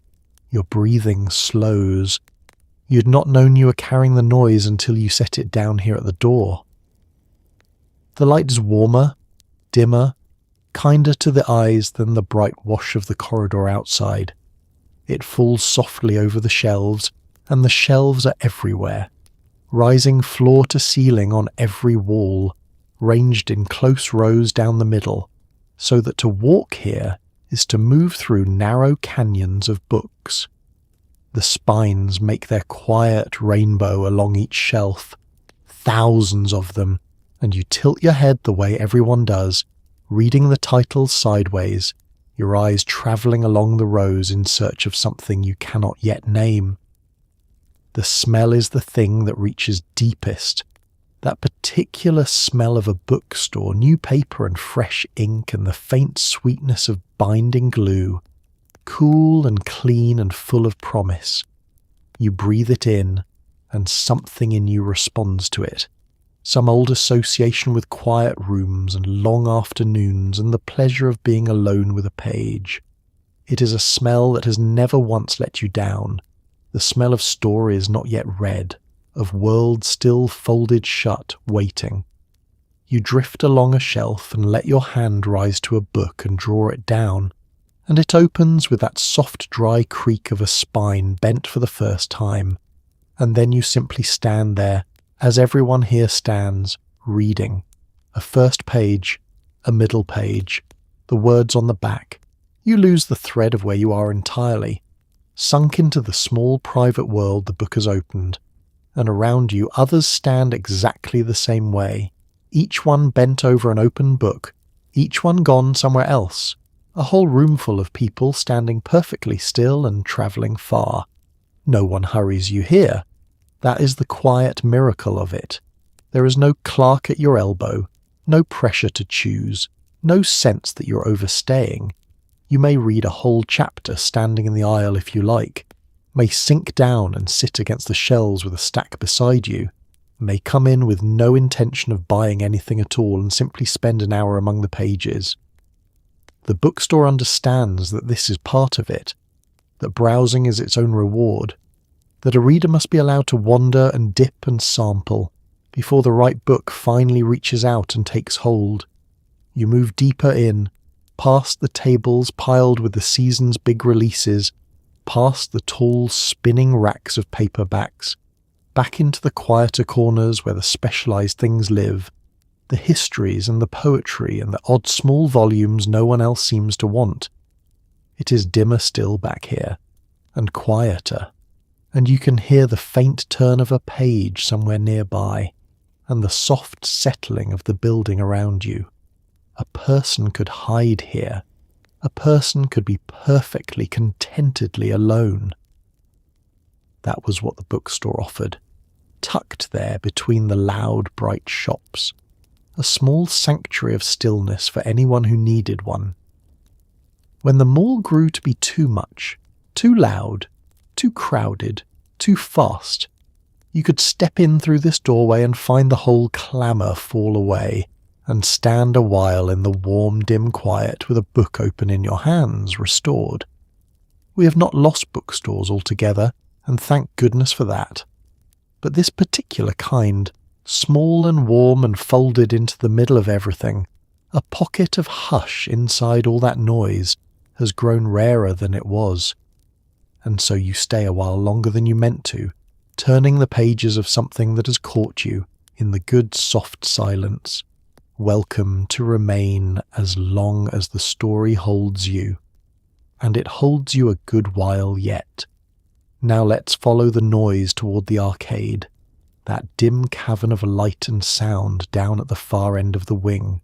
your breathing slows. You'd not known you were carrying the noise until you set it down here at the door. The light is warmer, dimmer, kinder to the eyes than the bright wash of the corridor outside. It falls softly over the shelves, and the shelves are everywhere, rising floor to ceiling on every wall, ranged in close rows down the middle, so that to walk here is to move through narrow canyons of books. The spines make their quiet rainbow along each shelf, thousands of them, and you tilt your head the way everyone does, reading the titles sideways, your eyes travelling along the rows in search of something you cannot yet name. The smell is the thing that reaches deepest, that particular smell of a bookstore, new paper and fresh ink and the faint sweetness of binding glue, cool and clean and full of promise. You breathe it in, and something in you responds to it. Some old association with quiet rooms and long afternoons and the pleasure of being alone with a page. It is a smell that has never once let you down, the smell of stories not yet read, of worlds still folded shut, waiting. You drift along a shelf and let your hand rise to a book and draw it down, and it opens with that soft dry creak of a spine bent for the first time, and then you simply stand there, as everyone here stands, reading. A first page, a middle page, the words on the back. You lose the thread of where you are entirely, sunk into the small private world the book has opened, and around you others stand exactly the same way, each one bent over an open book, each one gone somewhere else, a whole roomful of people standing perfectly still and travelling far. No one hurries you here. That is the quiet miracle of it. There is no clerk at your elbow, no pressure to choose, no sense that you're overstaying. You may read a whole chapter standing in the aisle if you like, may sink down and sit against the shelves with a stack beside you, may come in with no intention of buying anything at all and simply spend an hour among the pages. The bookstore understands that this is part of it, that browsing is its own reward, that a reader must be allowed to wander and dip and sample before the right book finally reaches out and takes hold. You move deeper in, past the tables piled with the season's big releases, past the tall spinning racks of paperbacks, back into the quieter corners where the specialised things live, the histories and the poetry and the odd small volumes no one else seems to want. It is dimmer still back here, and quieter, and you can hear the faint turn of a page somewhere nearby, and the soft settling of the building around you. A person could hide here. A person could be perfectly, contentedly alone. That was what the bookstore offered, tucked there between the loud, bright shops. A small sanctuary of stillness for anyone who needed one. When the mall grew to be too much, too loud, too crowded, too fast, you could step in through this doorway and find the whole clamour fall away, and stand a while in the warm, dim quiet with a book open in your hands, restored. We have not lost bookstores altogether, and thank goodness for that. But this particular kind, small and warm and folded into the middle of everything, a pocket of hush inside all that noise, has grown rarer than it was. And so you stay a while longer than you meant to, turning the pages of something that has caught you in the good soft silence, welcome to remain as long as the story holds you. And it holds you a good while yet. Now let's follow the noise toward the arcade, that dim cavern of light and sound down at the far end of the wing.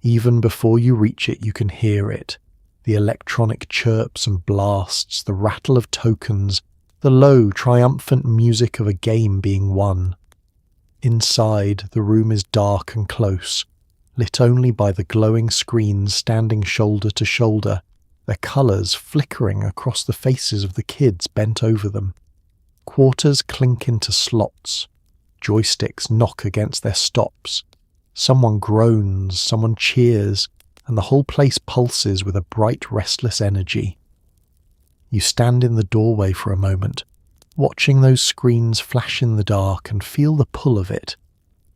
Even before you reach it you can hear it, the electronic chirps and blasts, the rattle of tokens, the low, triumphant music of a game being won. Inside, the room is dark and close, lit only by the glowing screens standing shoulder to shoulder, their colours flickering across the faces of the kids bent over them. Quarters clink into slots. Joysticks knock against their stops. Someone groans, someone cheers, and the whole place pulses with a bright, restless energy. You stand in the doorway for a moment, watching those screens flash in the dark, and feel the pull of it,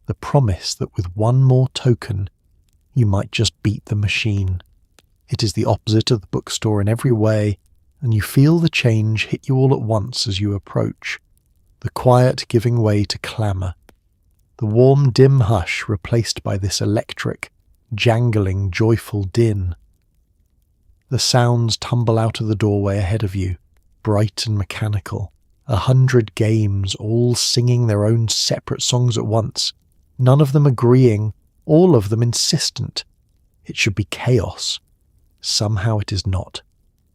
the promise that with one more token, you might just beat the machine. It is the opposite of the bookstore in every way, and you feel the change hit you all at once as you approach, the quiet giving way to clamour, the warm dim hush replaced by this electric, jangling, joyful din. The sounds tumble out of the doorway ahead of you, bright and mechanical, 100 games all singing their own separate songs at once, none of them agreeing, all of them insistent. It should be chaos. Somehow it is not.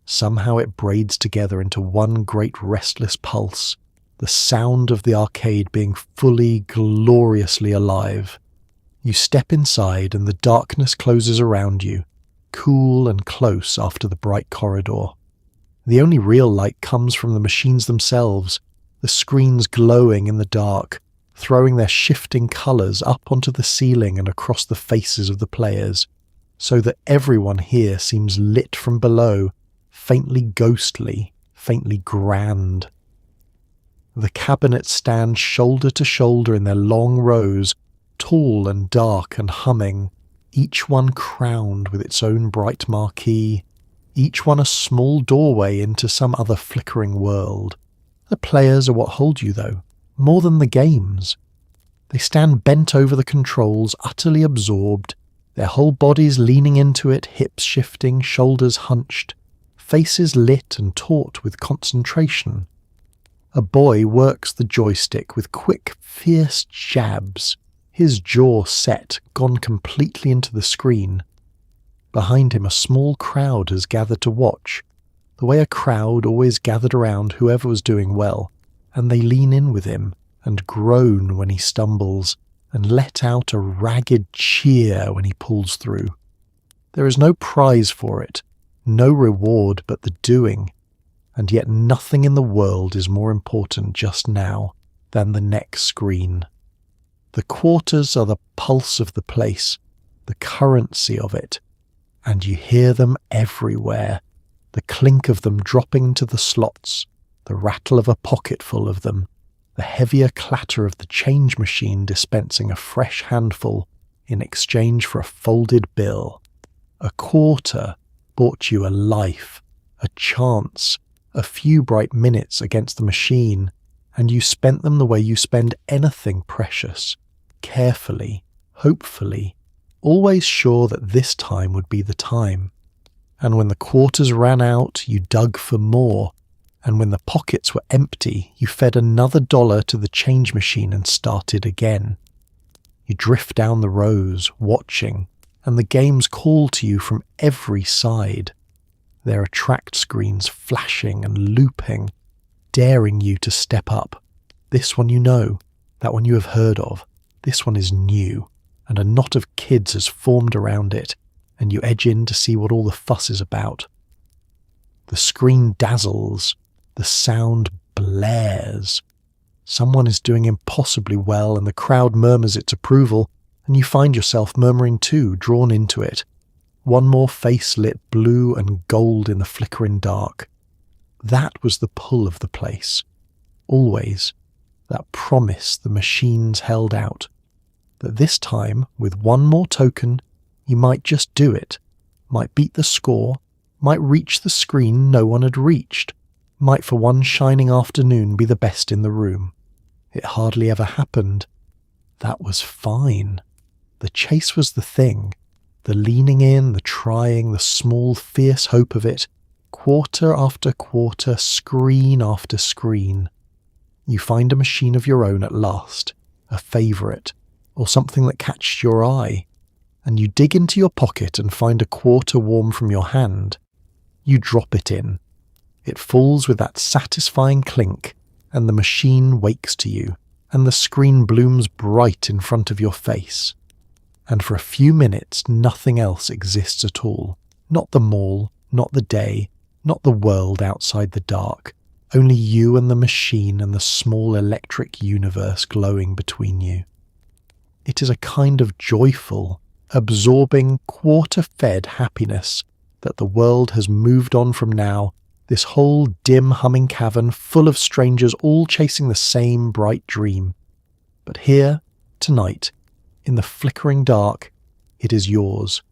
Somehow it braids together into one great restless pulse, the sound of the arcade being fully, gloriously alive. You step inside and the darkness closes around you, cool and close after the bright corridor. The only real light comes from the machines themselves, the screens glowing in the dark, throwing their shifting colours up onto the ceiling and across the faces of the players, so that everyone here seems lit from below, faintly ghostly, faintly grand. The cabinets stand shoulder to shoulder in their long rows, tall and dark and humming, each one crowned with its own bright marquee, each one a small doorway into some other flickering world. The players are what hold you, though, more than the games. They stand bent over the controls, utterly absorbed, their whole bodies leaning into it, hips shifting, shoulders hunched, faces lit and taut with concentration. A boy works the joystick with quick, fierce jabs, his jaw set, gone completely into the screen. Behind him a small crowd has gathered to watch, the way a crowd always gathered around whoever was doing well, and they lean in with him, and groan when he stumbles, and let out a ragged cheer when he pulls through. There is no prize for it, no reward but the doing, and yet nothing in the world is more important just now than the next screen. The quarters are the pulse of the place, the currency of it, and you hear them everywhere, the clink of them dropping into the slots, the rattle of a pocketful of them, the heavier clatter of the change machine dispensing a fresh handful in exchange for a folded bill. A quarter bought you a life, a chance, a few bright minutes against the machine, and you spent them the way you spend anything precious, carefully, hopefully, always sure that this time would be the time. And when the quarters ran out, you dug for more, and when the pockets were empty, you fed another $1 to the change machine and started again. You drift down the rows, watching, and the games call to you from every side. Their attract screens flashing and looping, daring you to step up. This one you know, that one you have heard of. This one is new, and a knot of kids has formed around it, and you edge in to see what all the fuss is about. The screen dazzles, the sound blares. Someone is doing impossibly well, and the crowd murmurs its approval, and you find yourself murmuring too, drawn into it. One more face lit blue and gold in the flickering dark. That was the pull of the place. Always. That promise the machines held out. That this time, with one more token, you might just do it, might beat the score, might reach the screen no one had reached, might for one shining afternoon be the best in the room. It hardly ever happened. That was fine. The chase was the thing. The leaning in, the trying, the small, fierce hope of it, quarter after quarter, screen after screen. You find a machine of your own at last, a favourite, or something that catches your eye, and you dig into your pocket and find a quarter warm from your hand. You drop it in. It falls with that satisfying clink, and the machine wakes to you, and the screen blooms bright in front of your face. and for a few minutes nothing else exists at all. Not the mall, not the day, not the world outside the dark. Only you and the machine and the small electric universe glowing between you. It is a kind of joyful, absorbing, quarter-fed happiness that the world has moved on from now, this whole dim humming cavern full of strangers all chasing the same bright dream. But here, tonight, in the flickering dark, it is yours,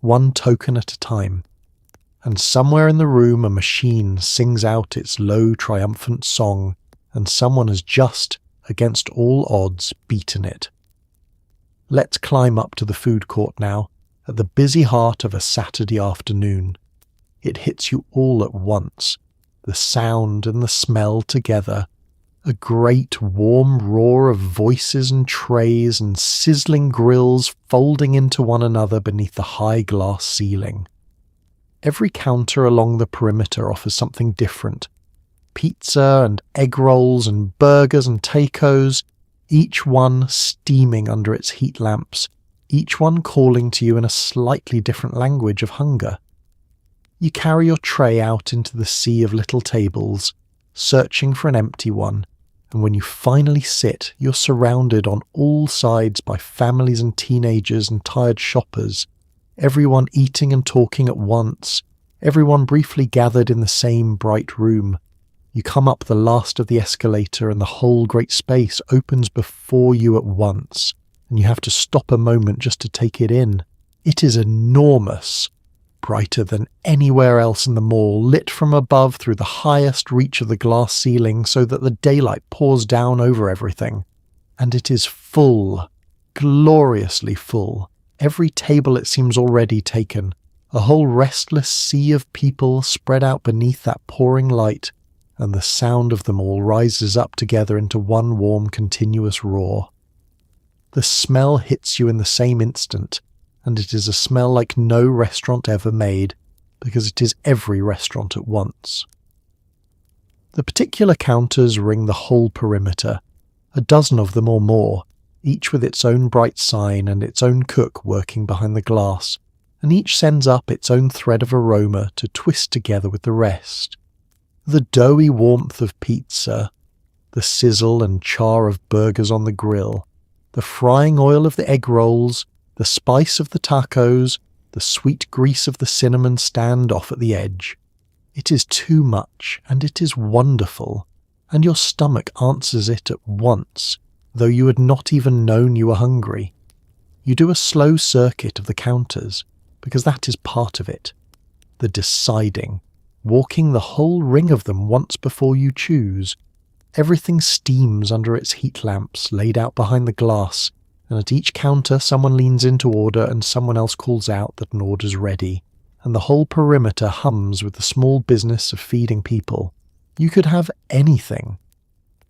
one token at a time. And somewhere in the room a machine sings out its low triumphant song, and someone has just, against all odds, beaten it. Let's climb up to the food court now, at the busy heart of a Saturday afternoon. It hits you all at once, the sound and the smell together, a great warm roar of voices and trays and sizzling grills folding into one another beneath the high glass ceiling. Every counter along the perimeter offers something different. Pizza and egg rolls and burgers and tacos, each one steaming under its heat lamps, each one calling to you in a slightly different language of hunger. You carry your tray out into the sea of little tables, searching for an empty one, and when you finally sit, you're surrounded on all sides by families and teenagers and tired shoppers, everyone eating and talking at once, everyone briefly gathered in the same bright room. You come up the last of the escalator and the whole great space opens before you at once, and you have to stop a moment just to take it in. It is enormous, brighter than anywhere else in the mall, lit from above through the highest reach of the glass ceiling so that the daylight pours down over everything. And it is full, gloriously full. Every table it seems already taken, a whole restless sea of people spread out beneath that pouring light, and the sound of them all rises up together into one warm continuous roar. The smell hits you in the same instant, and it is a smell like no restaurant ever made, because it is every restaurant at once. The particular counters ring the whole perimeter, a dozen of them or more, each with its own bright sign and its own cook working behind the glass, and each sends up its own thread of aroma to twist together with the rest. The doughy warmth of pizza, the sizzle and char of burgers on the grill, the frying oil of the egg rolls, the spice of the tacos, the sweet grease of the cinnamon stand off at the edge. It is too much, and it is wonderful, and your stomach answers it at once, though you had not even known you were hungry. You do a slow circuit of the counters, because that is part of it, the deciding, walking the whole ring of them once before you choose. Everything steams under its heat lamps laid out behind the glass, and at each counter someone leans in to order and someone else calls out that an order's ready, and the whole perimeter hums with the small business of feeding people. You could have anything.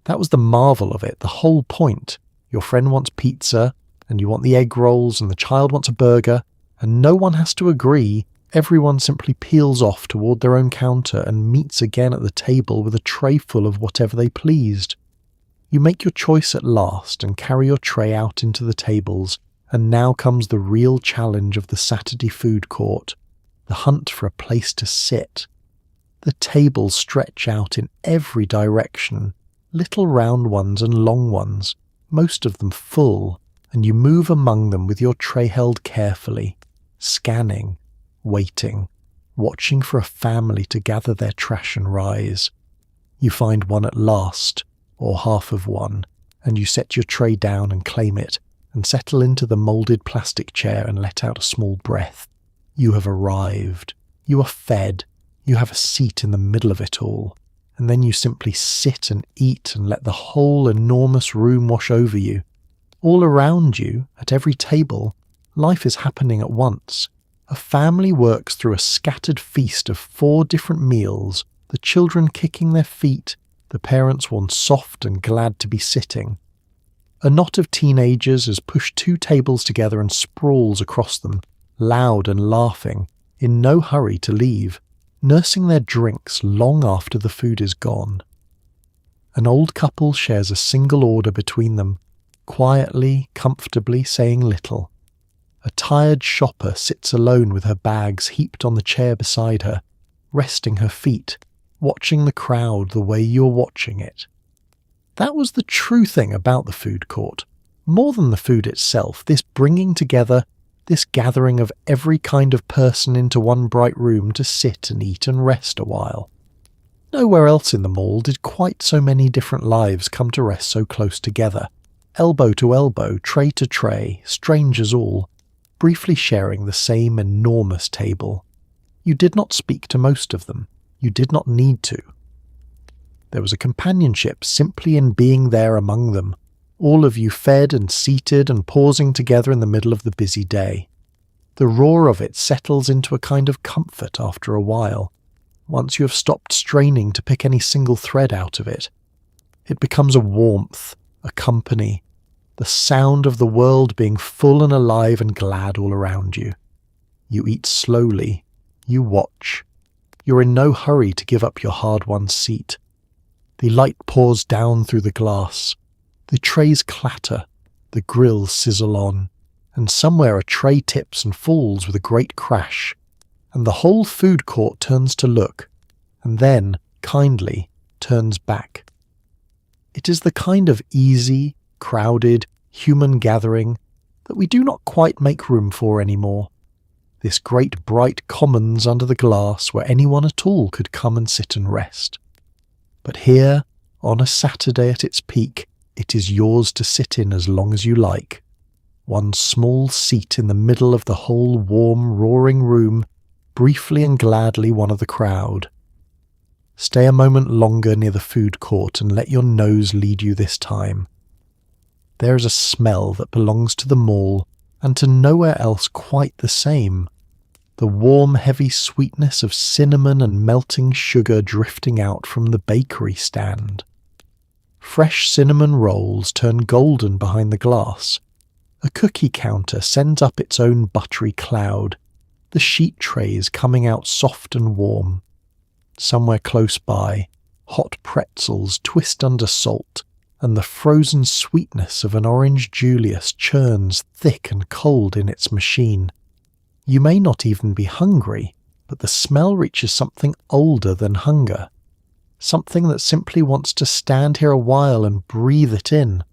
That was the marvel of it, the whole point. Your friend wants pizza, and you want the egg rolls, and the child wants a burger, and no one has to agree. Everyone simply peels off toward their own counter and meets again at the table with a tray full of whatever they pleased. You make your choice at last and carry your tray out into the tables, and now comes the real challenge of the Saturday food court, the hunt for a place to sit. The tables stretch out in every direction, little round ones and long ones, most of them full, and you move among them with your tray held carefully, scanning, waiting, watching for a family to gather their trash and rise. You find one at last, or half of one, and you set your tray down and claim it, and settle into the moulded plastic chair and let out a small breath. You have arrived. You are fed. You have a seat in the middle of it all, and then you simply sit and eat and let the whole enormous room wash over you. All around you, at every table, life is happening at once. A family works through a scattered feast of 4 different meals, the children kicking their feet, the parents one soft and glad to be sitting. A knot of teenagers has pushed 2 tables together and sprawls across them, loud and laughing, in no hurry to leave, nursing their drinks long after the food is gone. An old couple shares a single order between them, quietly, comfortably saying little. A tired shopper sits alone with her bags heaped on the chair beside her, resting her feet, watching the crowd the way you're watching it. That was the true thing about the food court. More than the food itself, this bringing together, this gathering of every kind of person into one bright room to sit and eat and rest a while. Nowhere else in the mall did quite so many different lives come to rest so close together, elbow to elbow, tray to tray, strangers all, briefly sharing the same enormous table. You did not speak to most of them. You did not need to. There was a companionship simply in being there among them, all of you fed and seated and pausing together in the middle of the busy day. The roar of it settles into a kind of comfort after a while, once you have stopped straining to pick any single thread out of it. It becomes a warmth, a company, the sound of the world being full and alive and glad all around you. You eat slowly, you watch. You're in no hurry to give up your hard-won seat. The light pours down through the glass. The trays clatter, the grills sizzle on, and somewhere a tray tips and falls with a great crash, and the whole food court turns to look, and then, kindly, turns back. It is the kind of easy, crowded, human gathering that we do not quite make room for anymore. This great bright commons under the glass where anyone at all could come and sit and rest. But here, on a Saturday at its peak, it is yours to sit in as long as you like. One small seat in the middle of the whole warm, roaring room, briefly and gladly one of the crowd. Stay a moment longer near the food court and let your nose lead you this time. There is a smell that belongs to the mall and to nowhere else quite the same. The warm, heavy sweetness of cinnamon and melting sugar drifting out from the bakery stand. Fresh cinnamon rolls turn golden behind the glass. A cookie counter sends up its own buttery cloud, the sheet trays coming out soft and warm. Somewhere close by, hot pretzels twist under salt, and the frozen sweetness of an orange Julius churns thick and cold in its machine. You may not even be hungry, but the smell reaches something older than hunger. Something that simply wants to stand here a while and breathe it in.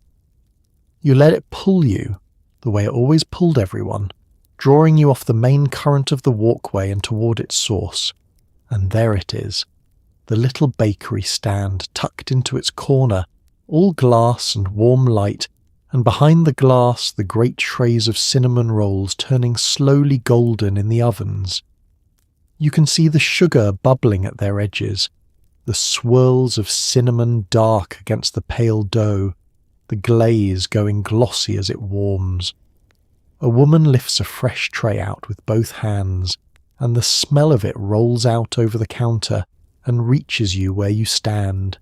You let it pull you, the way it always pulled everyone, drawing you off the main current of the walkway and toward its source. And there it is, the little bakery stand tucked into its corner, all glass and warm light, and behind the glass the great trays of cinnamon rolls turning slowly golden in the ovens. You can see the sugar bubbling at their edges, the swirls of cinnamon dark against the pale dough, the glaze going glossy as it warms. A woman lifts a fresh tray out with both hands, and the smell of it rolls out over the counter and reaches you where you stand,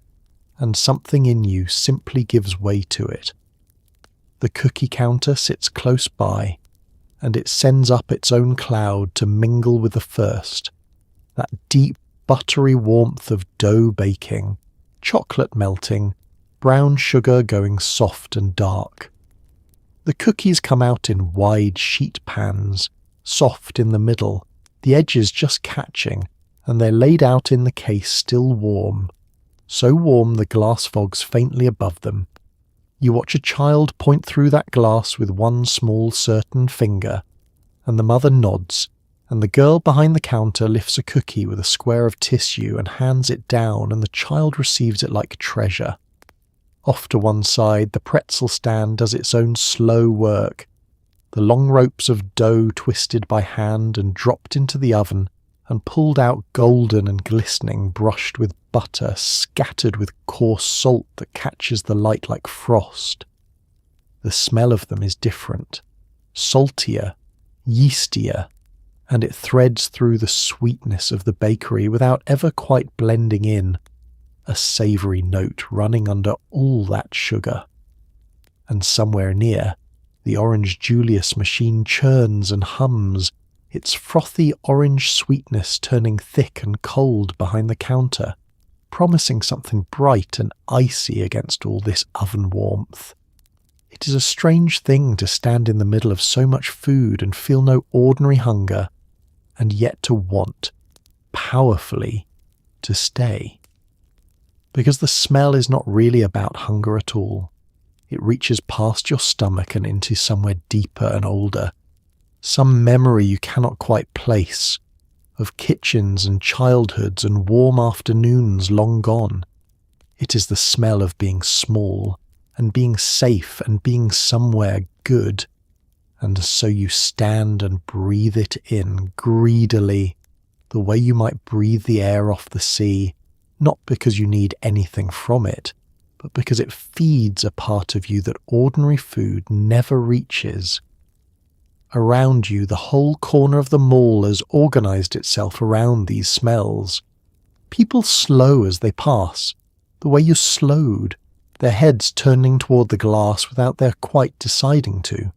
and something in you simply gives way to it. The cookie counter sits close by, and it sends up its own cloud to mingle with the first, that deep, buttery warmth of dough baking, chocolate melting, brown sugar going soft and dark. The cookies come out in wide sheet pans, soft in the middle, the edges just catching, and they're laid out in the case still warm, so warm the glass fogs faintly above them. You watch a child point through that glass with one small certain finger, and the mother nods, and the girl behind the counter lifts a cookie with a square of tissue and hands it down, and the child receives it like treasure. Off to one side, the pretzel stand does its own slow work, the long ropes of dough twisted by hand and dropped into the oven and pulled out golden and glistening, brushed with butter, scattered with coarse salt that catches the light like frost. The smell of them is different, saltier, yeastier, and it threads through the sweetness of the bakery without ever quite blending in, a savoury note running under all that sugar. And somewhere near, the orange Julius machine churns and hums, its frothy orange sweetness turning thick and cold behind the counter, promising something bright and icy against all this oven warmth. It is a strange thing to stand in the middle of so much food and feel no ordinary hunger, and yet to want, powerfully, to stay. Because the smell is not really about hunger at all. It reaches past your stomach and into somewhere deeper and older, some memory you cannot quite place, of kitchens and childhoods and warm afternoons long gone. It is the smell of being small, and being safe and being somewhere good, and so you stand and breathe it in greedily, the way you might breathe the air off the sea, not because you need anything from it, but because it feeds a part of you that ordinary food never reaches. Around you, the whole corner of the mall has organised itself around these smells. People slow as they pass, the way you slowed, their heads turning toward the glass without their quite deciding to.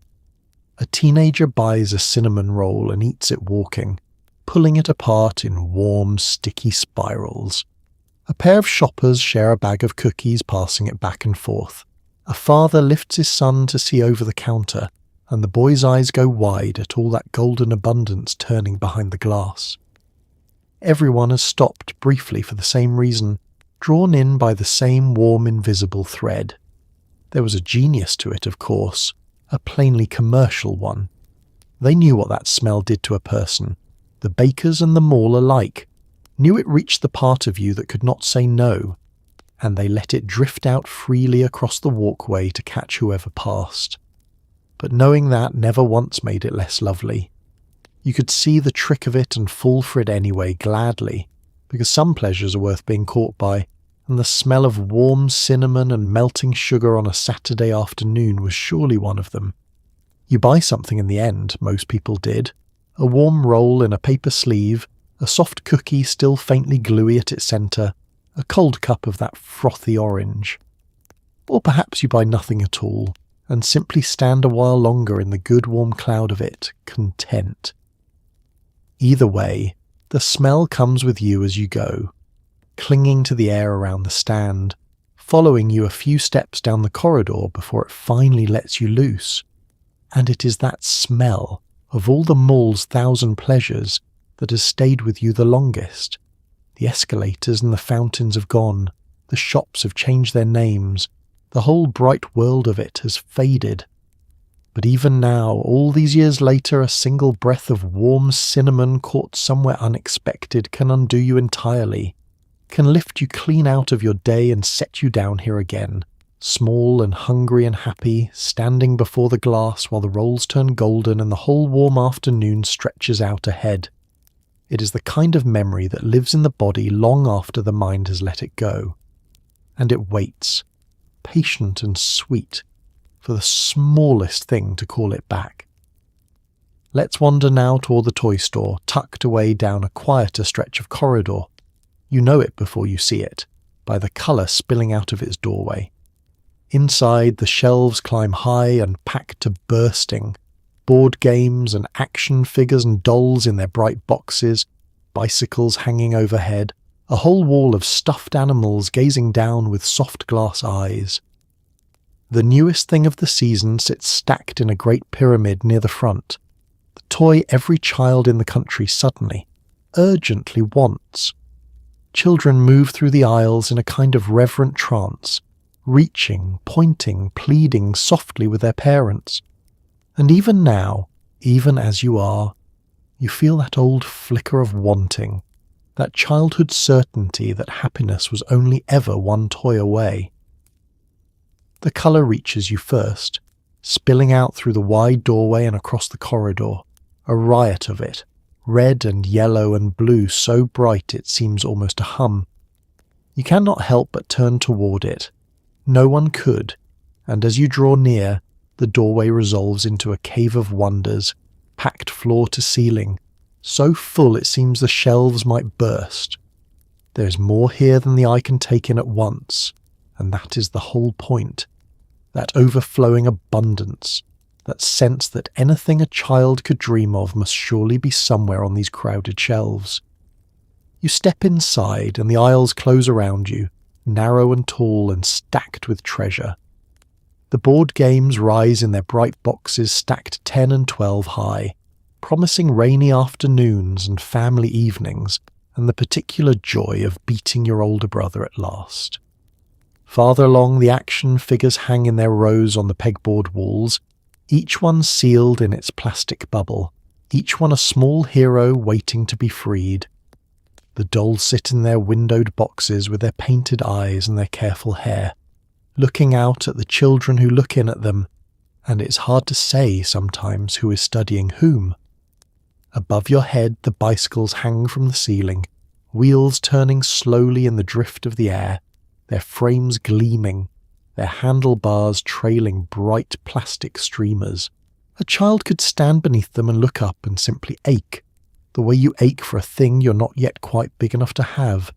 A teenager buys a cinnamon roll and eats it walking, pulling it apart in warm, sticky spirals. A pair of shoppers share a bag of cookies, passing it back and forth. A father lifts his son to see over the counter, and the boy's eyes go wide at all that golden abundance turning behind the glass. Everyone has stopped briefly for the same reason, drawn in by the same warm invisible thread. There was a genius to it, of course, a plainly commercial one. They knew what that smell did to a person, the bakers and the mall alike, knew it reached the part of you that could not say no, and they let it drift out freely across the walkway to catch whoever passed. But knowing that never once made it less lovely. You could see the trick of it and fall for it anyway, gladly, because some pleasures are worth being caught by, and the smell of warm cinnamon and melting sugar on a Saturday afternoon was surely one of them. You buy something in the end, most people did. A warm roll in a paper sleeve, a soft cookie still faintly gluey at its centre, a cold cup of that frothy orange. Or perhaps you buy nothing at all, and simply stand a while longer in the good warm cloud of it, content. Either way, the smell comes with you as you go, clinging to the air around the stand, following you a few steps down the corridor before it finally lets you loose. And it is that smell, of all the mall's 1,000 pleasures, that has stayed with you the longest. The escalators and the fountains have gone, the shops have changed their names, the whole bright world of it has faded. But even now, all these years later, a single breath of warm cinnamon caught somewhere unexpected can undo you entirely, can lift you clean out of your day and set you down here again, small and hungry and happy, standing before the glass while the rolls turn golden and the whole warm afternoon stretches out ahead. It is the kind of memory that lives in the body long after the mind has let it go. And it waits, patient and sweet, for the smallest thing to call it back. Let's wander now toward the toy store, tucked away down a quieter stretch of corridor. You know it before you see it, by the colour spilling out of its doorway. Inside, the shelves climb high and packed to bursting. Board games and action figures and dolls in their bright boxes, bicycles hanging overhead, a whole wall of stuffed animals gazing down with soft glass eyes. The newest thing of the season sits stacked in a great pyramid near the front, the toy every child in the country suddenly, urgently wants. Children move through the aisles in a kind of reverent trance, reaching, pointing, pleading softly with their parents. And even now, even as you are, you feel that old flicker of wanting, that childhood certainty that happiness was only ever one toy away. The colour reaches you first, spilling out through the wide doorway and across the corridor, a riot of it, red and yellow and blue so bright it seems almost a hum. You cannot help but turn toward it. No one could, and as you draw near, the doorway resolves into a cave of wonders, packed floor to ceiling, so full it seems the shelves might burst. There is more here than the eye can take in at once, and that is the whole point. That overflowing abundance, that sense that anything a child could dream of must surely be somewhere on these crowded shelves. You step inside and the aisles close around you, narrow and tall and stacked with treasure. The board games rise in their bright boxes stacked 10 and 12 high, promising rainy afternoons and family evenings and the particular joy of beating your older brother at last. Farther along, the action figures hang in their rows on the pegboard walls, each one sealed in its plastic bubble, each one a small hero waiting to be freed. The dolls sit in their windowed boxes with their painted eyes and their careful hair, looking out at the children who look in at them, and it's hard to say sometimes who is studying whom. Above your head, the bicycles hang from the ceiling, wheels turning slowly in the drift of the air, their frames gleaming, their handlebars trailing bright plastic streamers. A child could stand beneath them and look up and simply ache, the way you ache for a thing you're not yet quite big enough to have.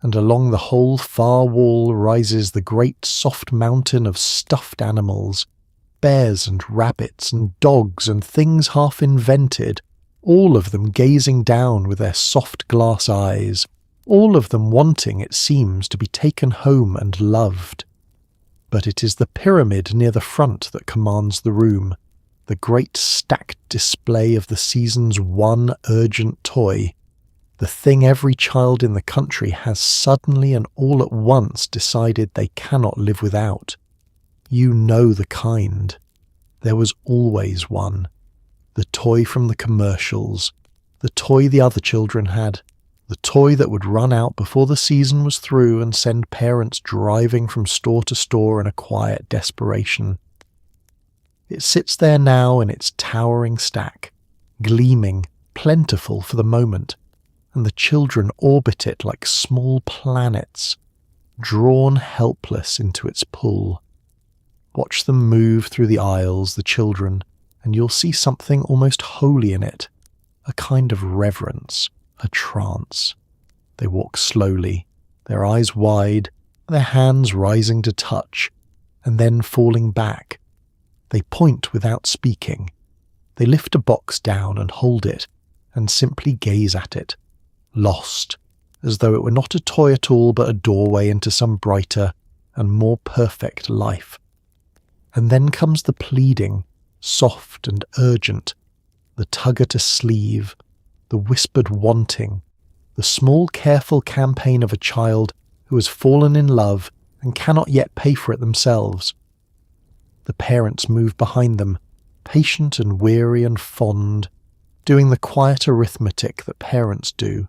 And along the whole far wall rises the great soft mountain of stuffed animals, bears and rabbits and dogs and things half invented, all of them gazing down with their soft glass eyes, all of them wanting, it seems, to be taken home and loved. But it is the pyramid near the front that commands the room, the great stacked display of the season's one urgent toy, the thing every child in the country has suddenly and all at once decided they cannot live without. You know the kind. There was always one. The toy from the commercials, the toy the other children had, the toy that would run out before the season was through and send parents driving from store to store in a quiet desperation. It sits there now in its towering stack, gleaming, plentiful for the moment, and the children orbit it like small planets, drawn helpless into its pull. Watch them move through the aisles, the children, and you'll see something almost holy in it, a kind of reverence, a trance. They walk slowly, their eyes wide, their hands rising to touch, and then falling back. They point without speaking. They lift a box down and hold it, and simply gaze at it, lost, as though it were not a toy at all but a doorway into some brighter and more perfect life. And then comes the pleading, soft and urgent, the tug at a sleeve, the whispered wanting, the small careful campaign of a child who has fallen in love and cannot yet pay for it themselves. The parents move behind them, patient and weary and fond, doing the quiet arithmetic that parents do,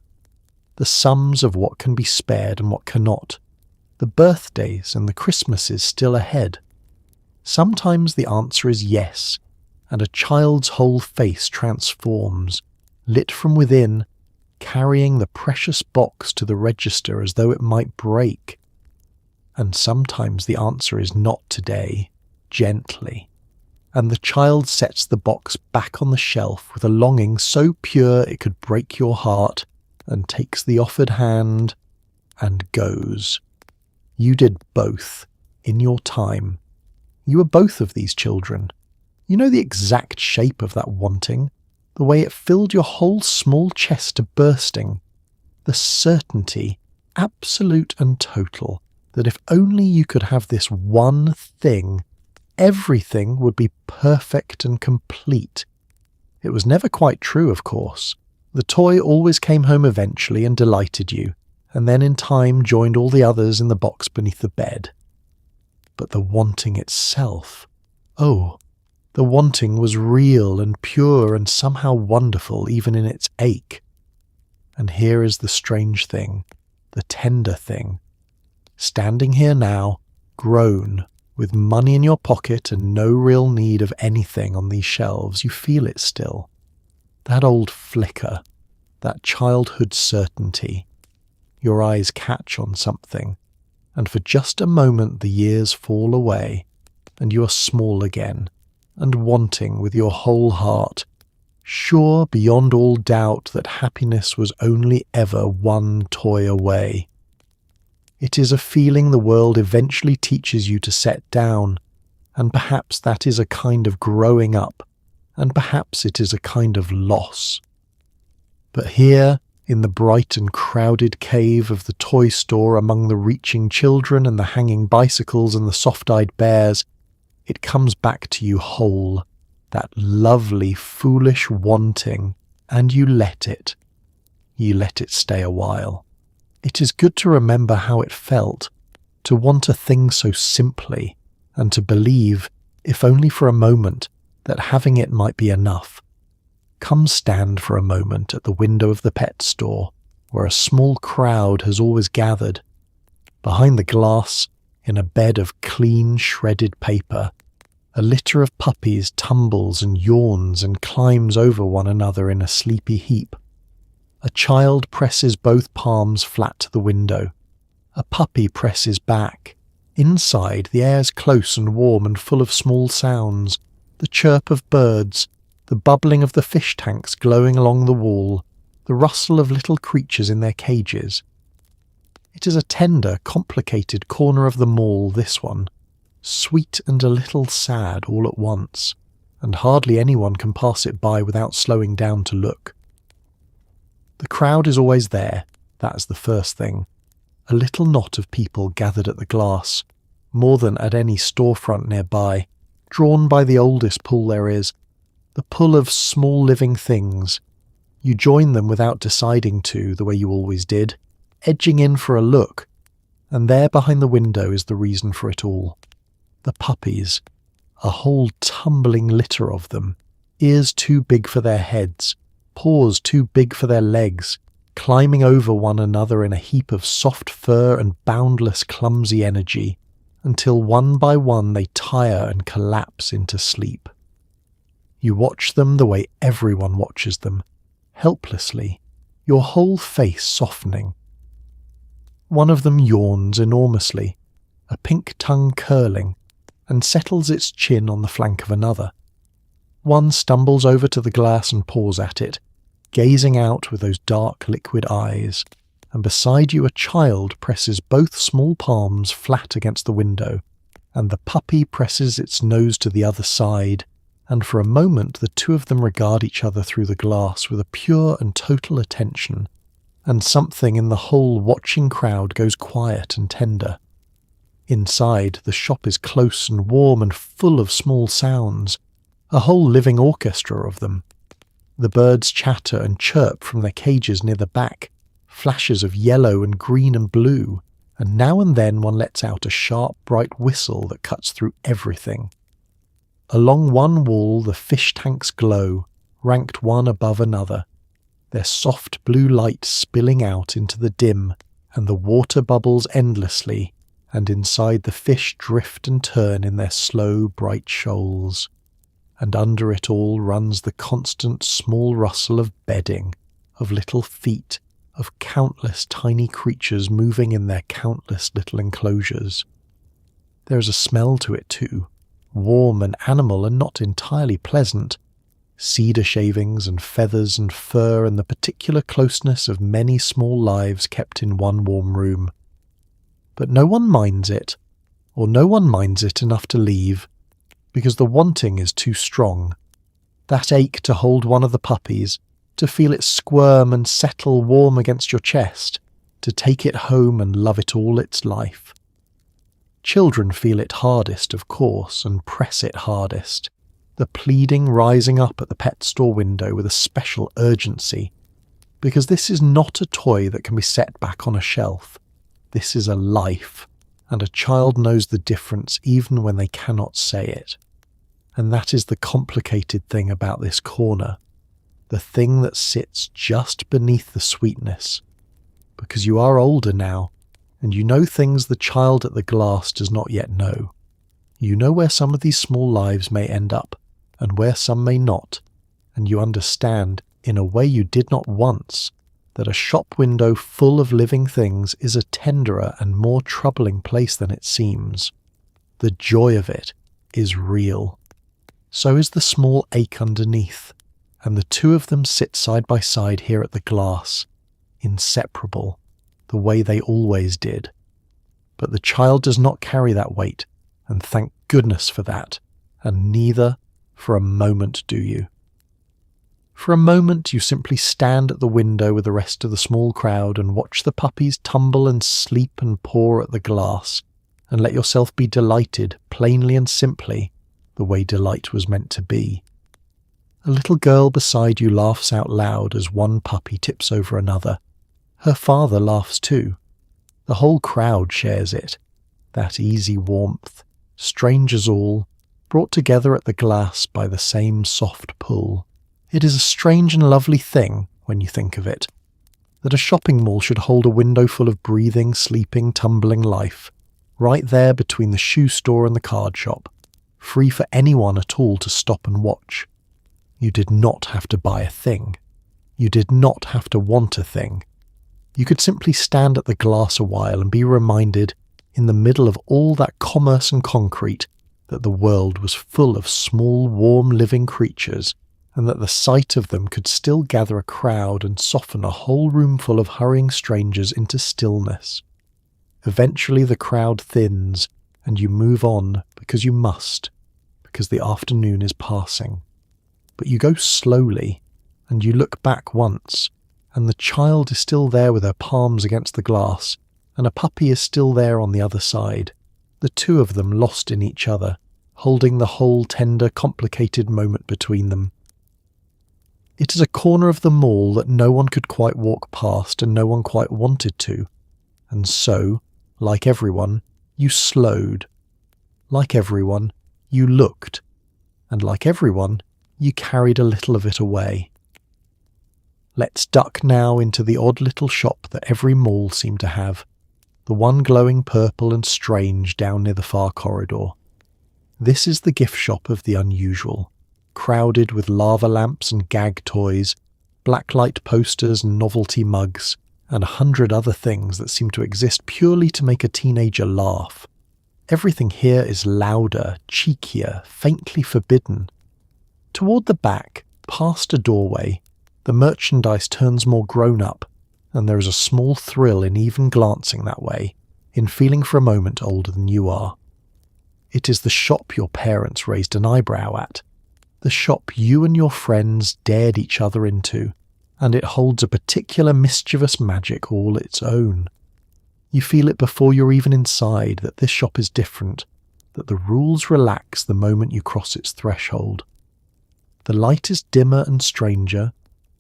the sums of what can be spared and what cannot, the birthdays and the Christmases still ahead. Sometimes the answer is yes, and a child's whole face transforms, lit from within, carrying the precious box to the register as though it might break. And sometimes the answer is not today, gently, and the child sets the box back on the shelf with a longing so pure it could break your heart, and takes the offered hand and goes. You did both, in your time. You were both of these children. You know the exact shape of that wanting, the way it filled your whole small chest to bursting, the certainty, absolute and total, that if only you could have this one thing, everything would be perfect and complete. It was never quite true, of course. The toy always came home eventually and delighted you, and then in time joined all the others in the box beneath the bed. But the wanting itself, oh, the wanting was real and pure and somehow wonderful even in its ache. And here is the strange thing, the tender thing. Standing here now, grown, with money in your pocket and no real need of anything on these shelves, you feel it still. That old flicker, that childhood certainty. Your eyes catch on something, and for just a moment the years fall away, and you are small again, and wanting with your whole heart, sure beyond all doubt that happiness was only ever one toy away. It is a feeling the world eventually teaches you to set down, and perhaps that is a kind of growing up, and perhaps it is a kind of loss. But here, in the bright and crowded cave of the toy store among the reaching children and the hanging bicycles and the soft-eyed bears, it comes back to you whole, that lovely, foolish wanting, and you let it. You let it stay a while. It is good to remember how it felt, to want a thing so simply, and to believe, if only for a moment, that having it might be enough. Come stand for a moment at the window of the pet store, where a small crowd has always gathered. Behind the glass, in a bed of clean, shredded paper, a litter of puppies tumbles and yawns and climbs over one another in a sleepy heap. A child presses both palms flat to the window. A puppy presses back. Inside, the air's close and warm and full of small sounds, the chirp of birds, the bubbling of the fish tanks glowing along the wall, the rustle of little creatures in their cages. It is a tender, complicated corner of the mall, this one, sweet and a little sad all at once, and hardly anyone can pass it by without slowing down to look. The crowd is always there, that's the first thing. A little knot of people gathered at the glass, more than at any storefront nearby, drawn by the oldest pull there is, the pull of small living things. You join them without deciding to, the way you always did, edging in for a look, and there behind the window is the reason for it all. The puppies, a whole tumbling litter of them, ears too big for their heads, paws too big for their legs, climbing over one another in a heap of soft fur and boundless clumsy energy, until one by one they tire and collapse into sleep. You watch them the way everyone watches them, helplessly, your whole face softening. One of them yawns enormously, a pink tongue curling, and settles its chin on the flank of another. One stumbles over to the glass and paws at it, gazing out with those dark liquid eyes, and beside you a child presses both small palms flat against the window, and the puppy presses its nose to the other side, and for a moment the two of them regard each other through the glass with a pure and total attention, and something in the whole watching crowd goes quiet and tender. Inside, the shop is close and warm and full of small sounds, a whole living orchestra of them. The birds chatter and chirp from their cages near the back, flashes of yellow and green and blue, and now and then one lets out a sharp, bright whistle that cuts through everything. Along one wall the fish tanks glow, ranked one above another, their soft blue light spilling out into the dim, and the water bubbles endlessly, and inside the fish drift and turn in their slow, bright shoals. And under it all runs the constant small rustle of bedding, of little feet, of countless tiny creatures moving in their countless little enclosures. There is a smell to it too, warm and animal and not entirely pleasant, cedar shavings and feathers and fur and the particular closeness of many small lives kept in one warm room. But no one minds it, or no one minds it enough to leave, because the wanting is too strong. That ache to hold one of the puppies, to feel it squirm and settle warm against your chest, to take it home and love it all its life. Children feel it hardest, of course, and press it hardest, the pleading rising up at the pet store window with a special urgency, because this is not a toy that can be set back on a shelf. This is a life, and a child knows the difference even when they cannot say it. And that is the complicated thing about this corner, the thing that sits just beneath the sweetness, because you are older now, and you know things the child at the glass does not yet know. You know where some of these small lives may end up, and where some may not, and you understand, in a way you did not once, that a shop window full of living things is a tenderer and more troubling place than it seems. The joy of it is real. So is the small ache underneath, and the two of them sit side by side here at the glass, inseparable, the way they always did. But the child does not carry that weight, and thank goodness for that, and neither for a moment do you. For a moment you simply stand at the window with the rest of the small crowd and watch the puppies tumble and sleep and paw at the glass, and let yourself be delighted, plainly and simply, the way delight was meant to be. A little girl beside you laughs out loud as one puppy tips over another. Her father laughs too. The whole crowd shares it. That easy warmth, strangers all, brought together at the glass by the same soft pull. It is a strange and lovely thing, when you think of it, that a shopping mall should hold a window full of breathing, sleeping, tumbling life, right there between the shoe store and the card shop, free for anyone at all to stop and watch. You did not have to buy a thing. You did not have to want a thing. You could simply stand at the glass a while and be reminded, in the middle of all that commerce and concrete, that the world was full of small, warm, living creatures, and that the sight of them could still gather a crowd and soften a whole room full of hurrying strangers into stillness. Eventually the crowd thins, and you move on because you must, because the afternoon is passing. But you go slowly, and you look back once, and the child is still there with her palms against the glass, and a puppy is still there on the other side, the two of them lost in each other, holding the whole tender, complicated moment between them. It is a corner of the mall that no one could quite walk past and no one quite wanted to, and so, like everyone, you slowed. Like everyone, you looked, and like everyone, you carried a little of it away. Let's duck now into the odd little shop that every mall seemed to have, the one glowing purple and strange down near the far corridor. This is the gift shop of the unusual, crowded with lava lamps and gag toys, blacklight posters and novelty mugs, and 100 other things that seem to exist purely to make a teenager laugh. Everything here is louder, cheekier, faintly forbidden. Toward the back, past a doorway, the merchandise turns more grown-up, and there is a small thrill in even glancing that way, in feeling for a moment older than you are. It is the shop your parents raised an eyebrow at, the shop you and your friends dared each other into, and it holds a particular mischievous magic all its own. You feel it before you're even inside that this shop is different, that the rules relax the moment you cross its threshold. The light is dimmer and stranger,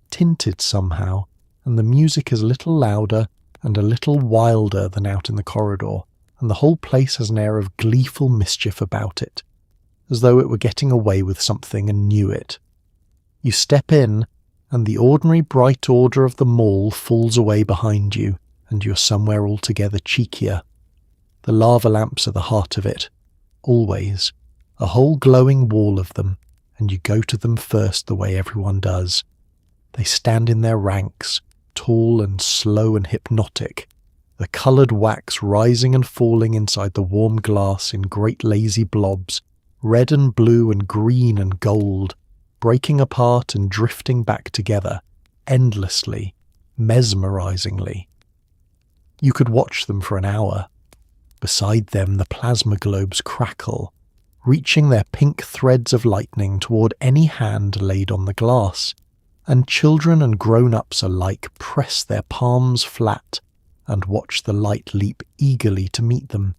tinted somehow, and the music is a little louder and a little wilder than out in the corridor, and the whole place has an air of gleeful mischief about it, as though it were getting away with something and knew it. You step in, and the ordinary bright order of the mall falls away behind you, and you're somewhere altogether cheekier. The lava lamps are the heart of it, always, a whole glowing wall of them, and you go to them first the way everyone does. They stand in their ranks, tall and slow and hypnotic, the coloured wax rising and falling inside the warm glass in great lazy blobs, red and blue and green and gold, breaking apart and drifting back together, endlessly, mesmerisingly. You could watch them for an hour. Beside them the plasma globes crackle, reaching their pink threads of lightning toward any hand laid on the glass, and children and grown-ups alike press their palms flat and watch the light leap eagerly to meet them.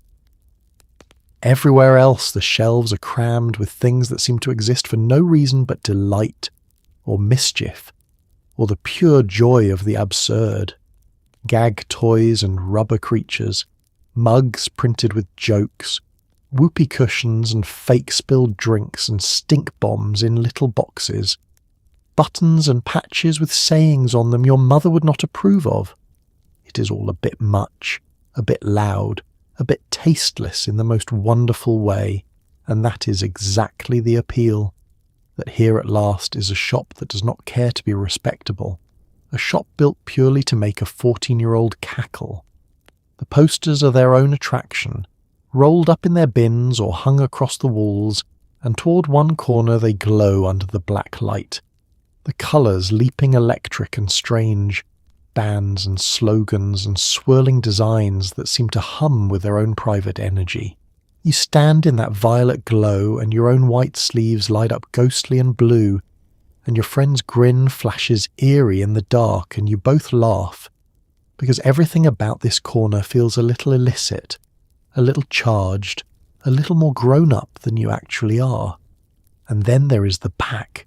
Everywhere else the shelves are crammed with things that seem to exist for no reason but delight, or mischief, or the pure joy of the absurd. Gag toys and rubber creatures, mugs printed with jokes, whoopee cushions and fake spilled drinks and stink bombs in little boxes, buttons and patches with sayings on them your mother would not approve of. It is all a bit much, a bit loud, a bit tasteless in the most wonderful way, and that is exactly the appeal, that here at last is a shop that does not care to be respectable, a shop built purely to make a 14-year-old cackle. The posters are their own attraction, rolled up in their bins or hung across the walls, and toward one corner they glow under the black light, the colours leaping electric and strange, bands and slogans and swirling designs that seem to hum with their own private energy. You stand in that violet glow and your own white sleeves light up ghostly and blue, and your friend's grin flashes eerie in the dark, and you both laugh, because everything about this corner feels a little illicit, a little charged, a little more grown-up than you actually are. And then there is the back.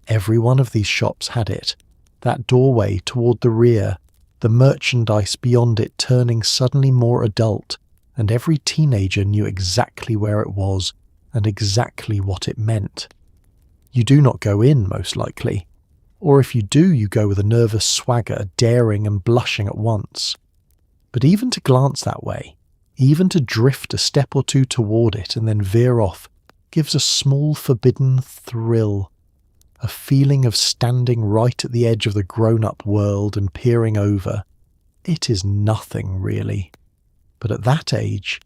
Every one of these shops had it. That doorway toward the rear, the merchandise beyond it turning suddenly more adult, and every teenager knew exactly where it was and exactly what it meant. You do not go in, most likely. Or if you do, you go with a nervous swagger, daring and blushing at once. But even to glance that way, even to drift a step or two toward it and then veer off, gives a small forbidden thrill, a feeling of standing right at the edge of the grown-up world and peering over. It is nothing, really. But at that age,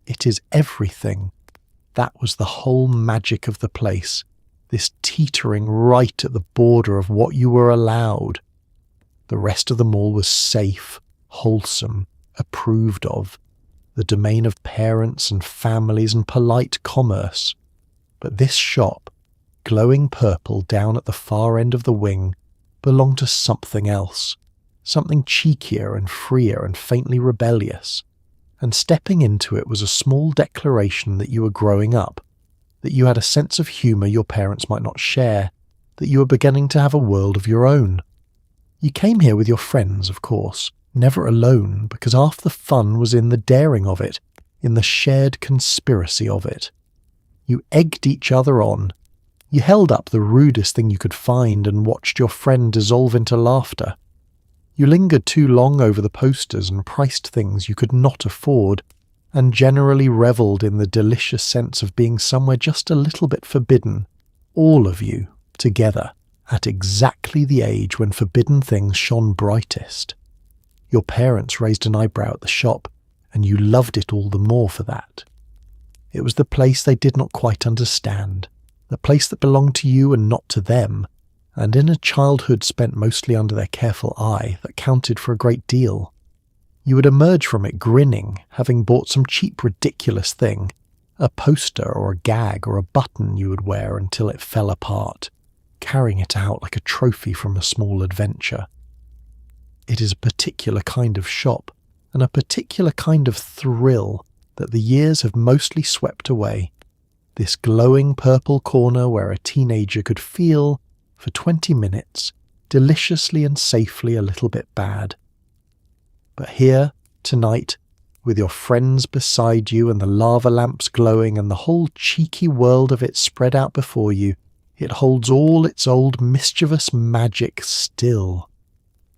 it is everything. That was the whole magic of the place, this teetering right at the border of what you were allowed. The rest of the mall was safe, wholesome, approved of, the domain of parents and families and polite commerce. But this shop, glowing purple down at the far end of the wing, belonged to something else, something cheekier and freer and faintly rebellious. And stepping into it was a small declaration that you were growing up, that you had a sense of humour your parents might not share, that you were beginning to have a world of your own. You came here with your friends, of course, never alone, because half the fun was in the daring of it, in the shared conspiracy of it. You egged each other on. You held up the rudest thing you could find and watched your friend dissolve into laughter. You lingered too long over the posters and priced things you could not afford, and generally revelled in the delicious sense of being somewhere just a little bit forbidden, all of you, together, at exactly the age when forbidden things shone brightest. Your parents raised an eyebrow at the shop, and you loved it all the more for that. It was the place they did not quite understand, the place that belonged to you and not to them, and in a childhood spent mostly under their careful eye that counted for a great deal. You would emerge from it grinning, having bought some cheap ridiculous thing, a poster or a gag or a button you would wear until it fell apart, carrying it out like a trophy from a small adventure. It is a particular kind of shop, and a particular kind of thrill that the years have mostly swept away. This glowing purple corner where a teenager could feel, for 20 minutes, deliciously and safely a little bit bad. But here, tonight, with your friends beside you and the lava lamps glowing and the whole cheeky world of it spread out before you, it holds all its old mischievous magic still.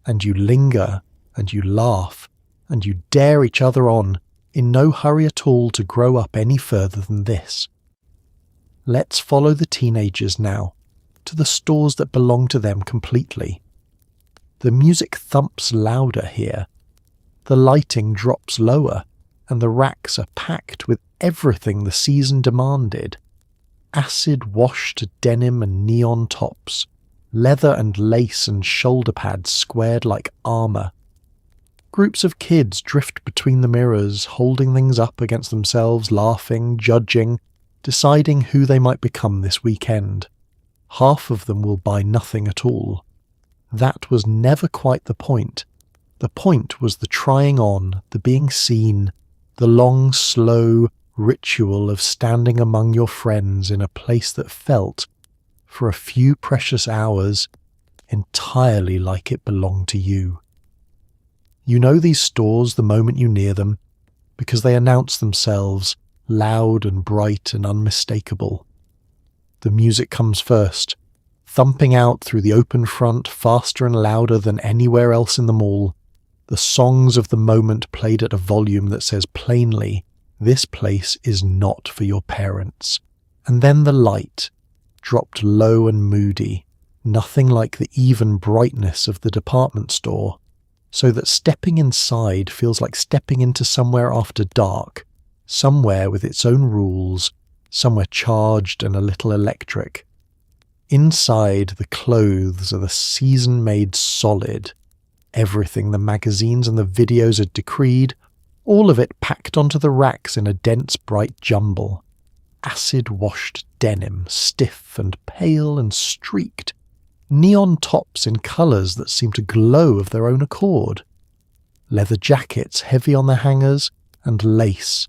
And you linger, and you laugh, and you dare each other on, in no hurry at all to grow up any further than this. Let's follow the teenagers now, to the stores that belong to them completely. The music thumps louder here. The lighting drops lower, and the racks are packed with everything the season demanded. Acid-washed denim and neon tops, leather and lace and shoulder pads squared like armour. Groups of kids drift between the mirrors, holding things up against themselves, laughing, judging, deciding who they might become this weekend. Half of them will buy nothing at all. That was never quite the point. The point was the trying on, the being seen, the long, slow ritual of standing among your friends in a place that felt, for a few precious hours, entirely like it belonged to you. You know these stores the moment you near them, because they announce themselves, loud and bright and unmistakable. The music comes first, thumping out through the open front faster and louder than anywhere else in the mall. The songs of the moment played at a volume that says plainly, this place is not for your parents. And then the light, dropped low and moody, nothing like the even brightness of the department store, so that stepping inside feels like stepping into somewhere after dark, somewhere with its own rules, somewhere charged and a little electric. Inside, the clothes are the season-made solid, everything the magazines and the videos had decreed, all of it packed onto the racks in a dense, bright jumble. Acid-washed denim, stiff and pale and streaked. Neon tops in colours that seem to glow of their own accord. Leather jackets heavy on the hangers, and lace.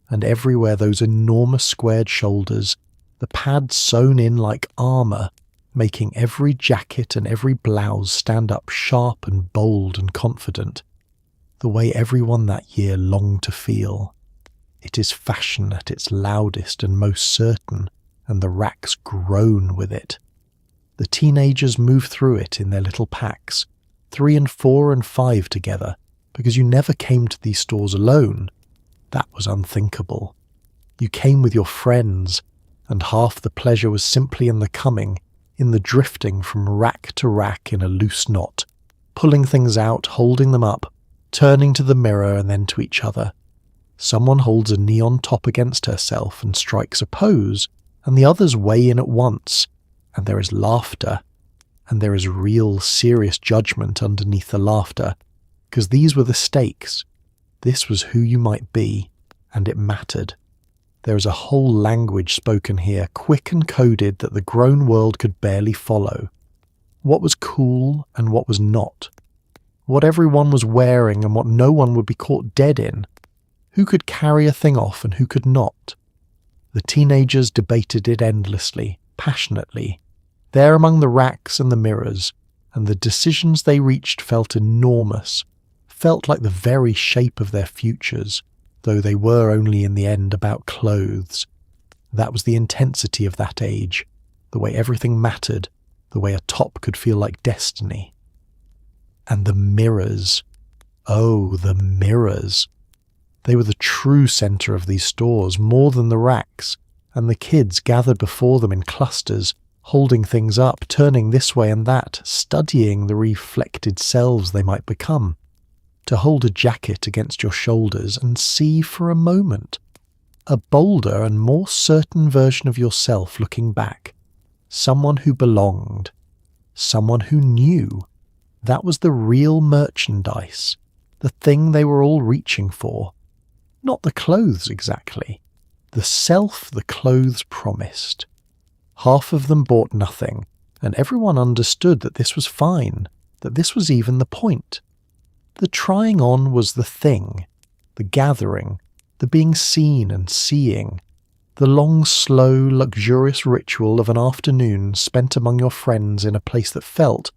And everywhere those enormous squared shoulders, the pads sewn in like armour, making every jacket and every blouse stand up sharp and bold and confident, the way everyone that year longed to feel. It is fashion at its loudest and most certain, and the racks groan with it. The teenagers move through it in their little packs, 3 and 4 and 5 together, because you never came to these stores alone. That was unthinkable. You came with your friends, and half the pleasure was simply in the coming, in the drifting from rack to rack in a loose knot, pulling things out, holding them up, turning to the mirror and then to each other. Someone holds a neon top against herself and strikes a pose, and the others weigh in at once, and there is laughter, and there is real serious judgment underneath the laughter, because these were the stakes. This was who you might be, and it mattered. There is a whole language spoken here, quick and coded, that the grown world could barely follow. What was cool and what was not. What everyone was wearing and what no one would be caught dead in. Who could carry a thing off and who could not. The teenagers debated it endlessly, passionately, there among the racks and the mirrors, and the decisions they reached felt enormous, felt like the very shape of their futures, though they were only in the end about clothes. That was the intensity of that age, the way everything mattered, the way a top could feel like destiny. And the mirrors. Oh, the mirrors. They were the true centre of these stores, more than the racks, and the kids gathered before them in clusters, holding things up, turning this way and that, studying the reflected selves they might become. To hold a jacket against your shoulders and see for a moment a bolder and more certain version of yourself looking back, someone who belonged, someone who knew. That was the real merchandise, the thing they were all reaching for. Not the clothes exactly, the self the clothes promised. Half of them bought nothing, and everyone understood that this was fine, that this was even the point. The trying on was the thing, the gathering, the being seen and seeing, the long, slow, luxurious ritual of an afternoon spent among your friends in a place that felt,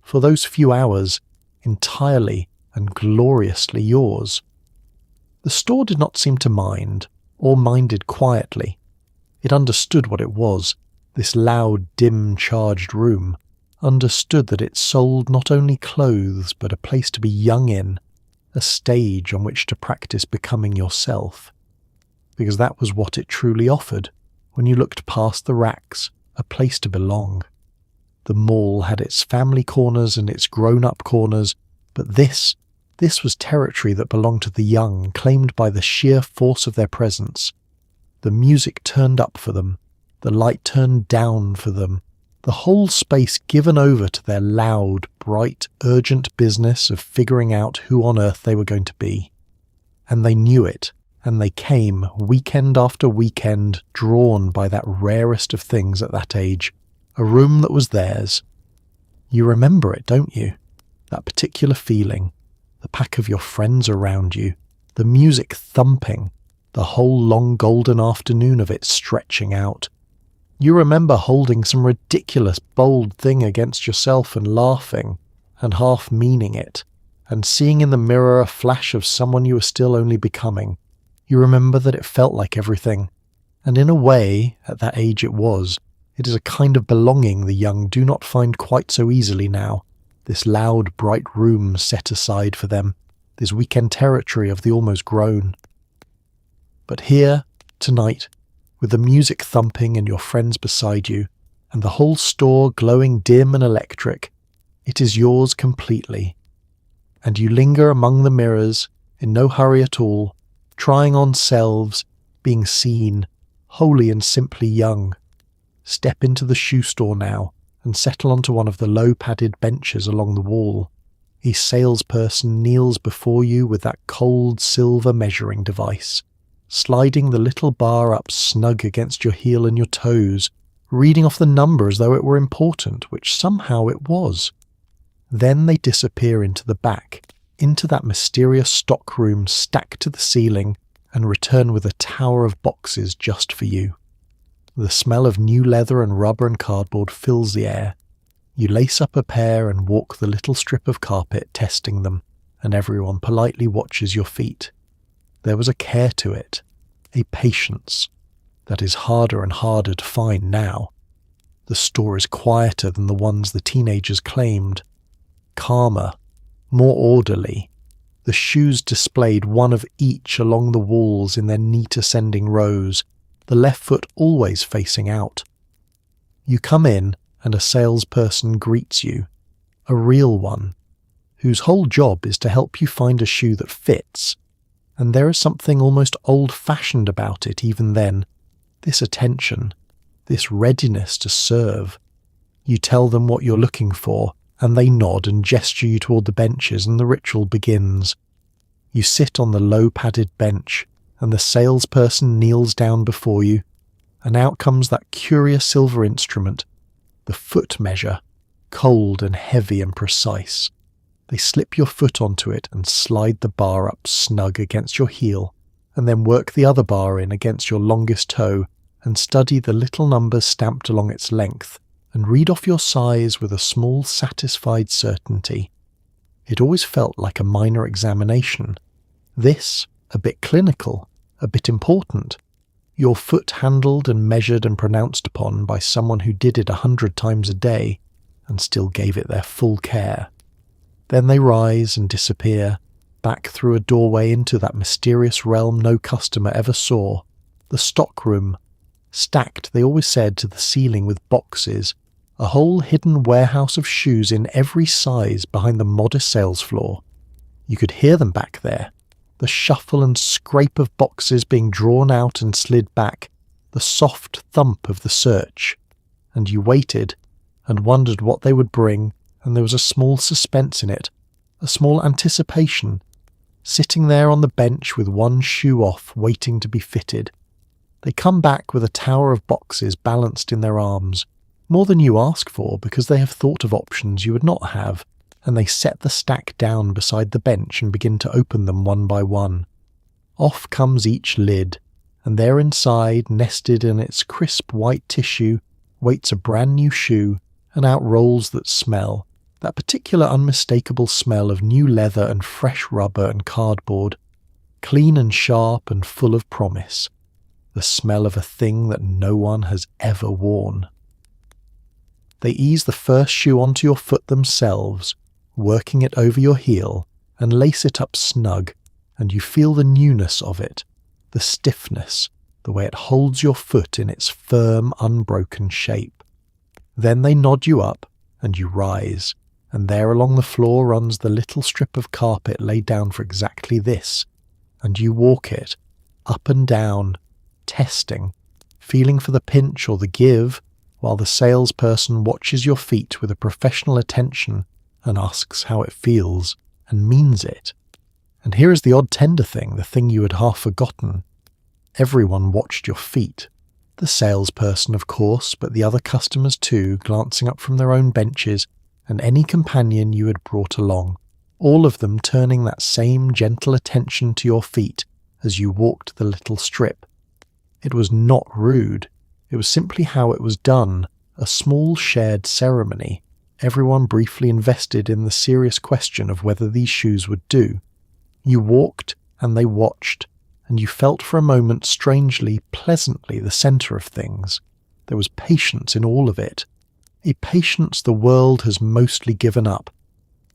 for those few hours, entirely and gloriously yours. The store did not seem to mind, or minded quietly. It understood what it was, this loud, dim, charged room, understood that it sold not only clothes but a place to be young in, a stage on which to practice becoming yourself. Because that was what it truly offered, when you looked past the racks, a place to belong. The mall had its family corners and its grown-up corners, but this was territory that belonged to the young, claimed by the sheer force of their presence. The music turned up for them, the light turned down for them, the whole space given over to their loud, bright, urgent business of figuring out who on earth they were going to be. And they knew it, and they came, weekend after weekend, drawn by that rarest of things at that age, a room that was theirs. You remember it, don't you? That particular feeling, the pack of your friends around you, the music thumping, the whole long golden afternoon of it stretching out. You remember holding some ridiculous, bold thing against yourself and laughing, and half meaning it, and seeing in the mirror a flash of someone you were still only becoming. You remember that it felt like everything, and in a way, at that age it was. It is a kind of belonging the young do not find quite so easily now, this loud, bright room set aside for them, this weekend territory of the almost grown. But here, tonight, with the music thumping and your friends beside you, and the whole store glowing dim and electric, it is yours completely. And you linger among the mirrors, in no hurry at all, trying on selves, being seen, wholly and simply young. Step into the shoe store now, and settle onto one of the low-padded benches along the wall. A salesperson kneels before you with that cold silver measuring device, sliding the little bar up snug against your heel and your toes, reading off the number as though it were important, which somehow it was. Then they disappear into the back, into that mysterious stockroom stacked to the ceiling, and return with a tower of boxes just for you. The smell of new leather and rubber and cardboard fills the air. You lace up a pair and walk the little strip of carpet, testing them, and everyone politely watches your feet. There was a care to it, a patience, that is harder and harder to find now. The store is quieter than the ones the teenagers claimed, calmer, more orderly. The shoes displayed one of each along the walls in their neat ascending rows, the left foot always facing out. You come in and a salesperson greets you, a real one, whose whole job is to help you find a shoe that fits. And there is something almost old-fashioned about it even then, this attention, this readiness to serve. You tell them what you're looking for, and they nod and gesture you toward the benches, and the ritual begins. You sit on the low-padded bench, and the salesperson kneels down before you, and out comes that curious silver instrument, the foot measure, cold and heavy and precise. They slip your foot onto it and slide the bar up snug against your heel, and then work the other bar in against your longest toe and study the little numbers stamped along its length and read off your size with a small satisfied certainty. It always felt like a minor examination. This, a bit clinical, a bit important. Your foot handled and measured and pronounced upon by someone who did it 100 times a day and still gave it their full care. Then they rise and disappear, back through a doorway into that mysterious realm no customer ever saw, the stockroom, stacked, they always said, to the ceiling with boxes, a whole hidden warehouse of shoes in every size behind the modest sales floor. You could hear them back there, the shuffle and scrape of boxes being drawn out and slid back, the soft thump of the search. And you waited and wondered what they would bring, and there was a small suspense in it, a small anticipation, sitting there on the bench with one shoe off, waiting to be fitted. They come back with a tower of boxes balanced in their arms, more than you ask for because they have thought of options you would not have, and they set the stack down beside the bench and begin to open them one by one. Off comes each lid, and there inside, nested in its crisp white tissue, waits a brand new shoe, and out rolls that smell, that particular unmistakable smell of new leather and fresh rubber and cardboard, clean and sharp and full of promise, the smell of a thing that no one has ever worn. They ease the first shoe onto your foot themselves, working it over your heel, and lace it up snug, and you feel the newness of it, the stiffness, the way it holds your foot in its firm, unbroken shape. Then they nod you up, and you rise, and there along the floor runs the little strip of carpet laid down for exactly this, and you walk it, up and down, testing, feeling for the pinch or the give, while the salesperson watches your feet with a professional attention and asks how it feels, and means it. And here is the odd tender thing, the thing you had half forgotten. Everyone watched your feet. The salesperson, of course, but the other customers too, glancing up from their own benches, and any companion you had brought along, all of them turning that same gentle attention to your feet as you walked the little strip. It was not rude. It was simply how it was done, a small shared ceremony, everyone briefly invested in the serious question of whether these shoes would do. You walked, and they watched, and you felt for a moment strangely, pleasantly the centre of things. There was patience in all of it, a patience the world has mostly given up.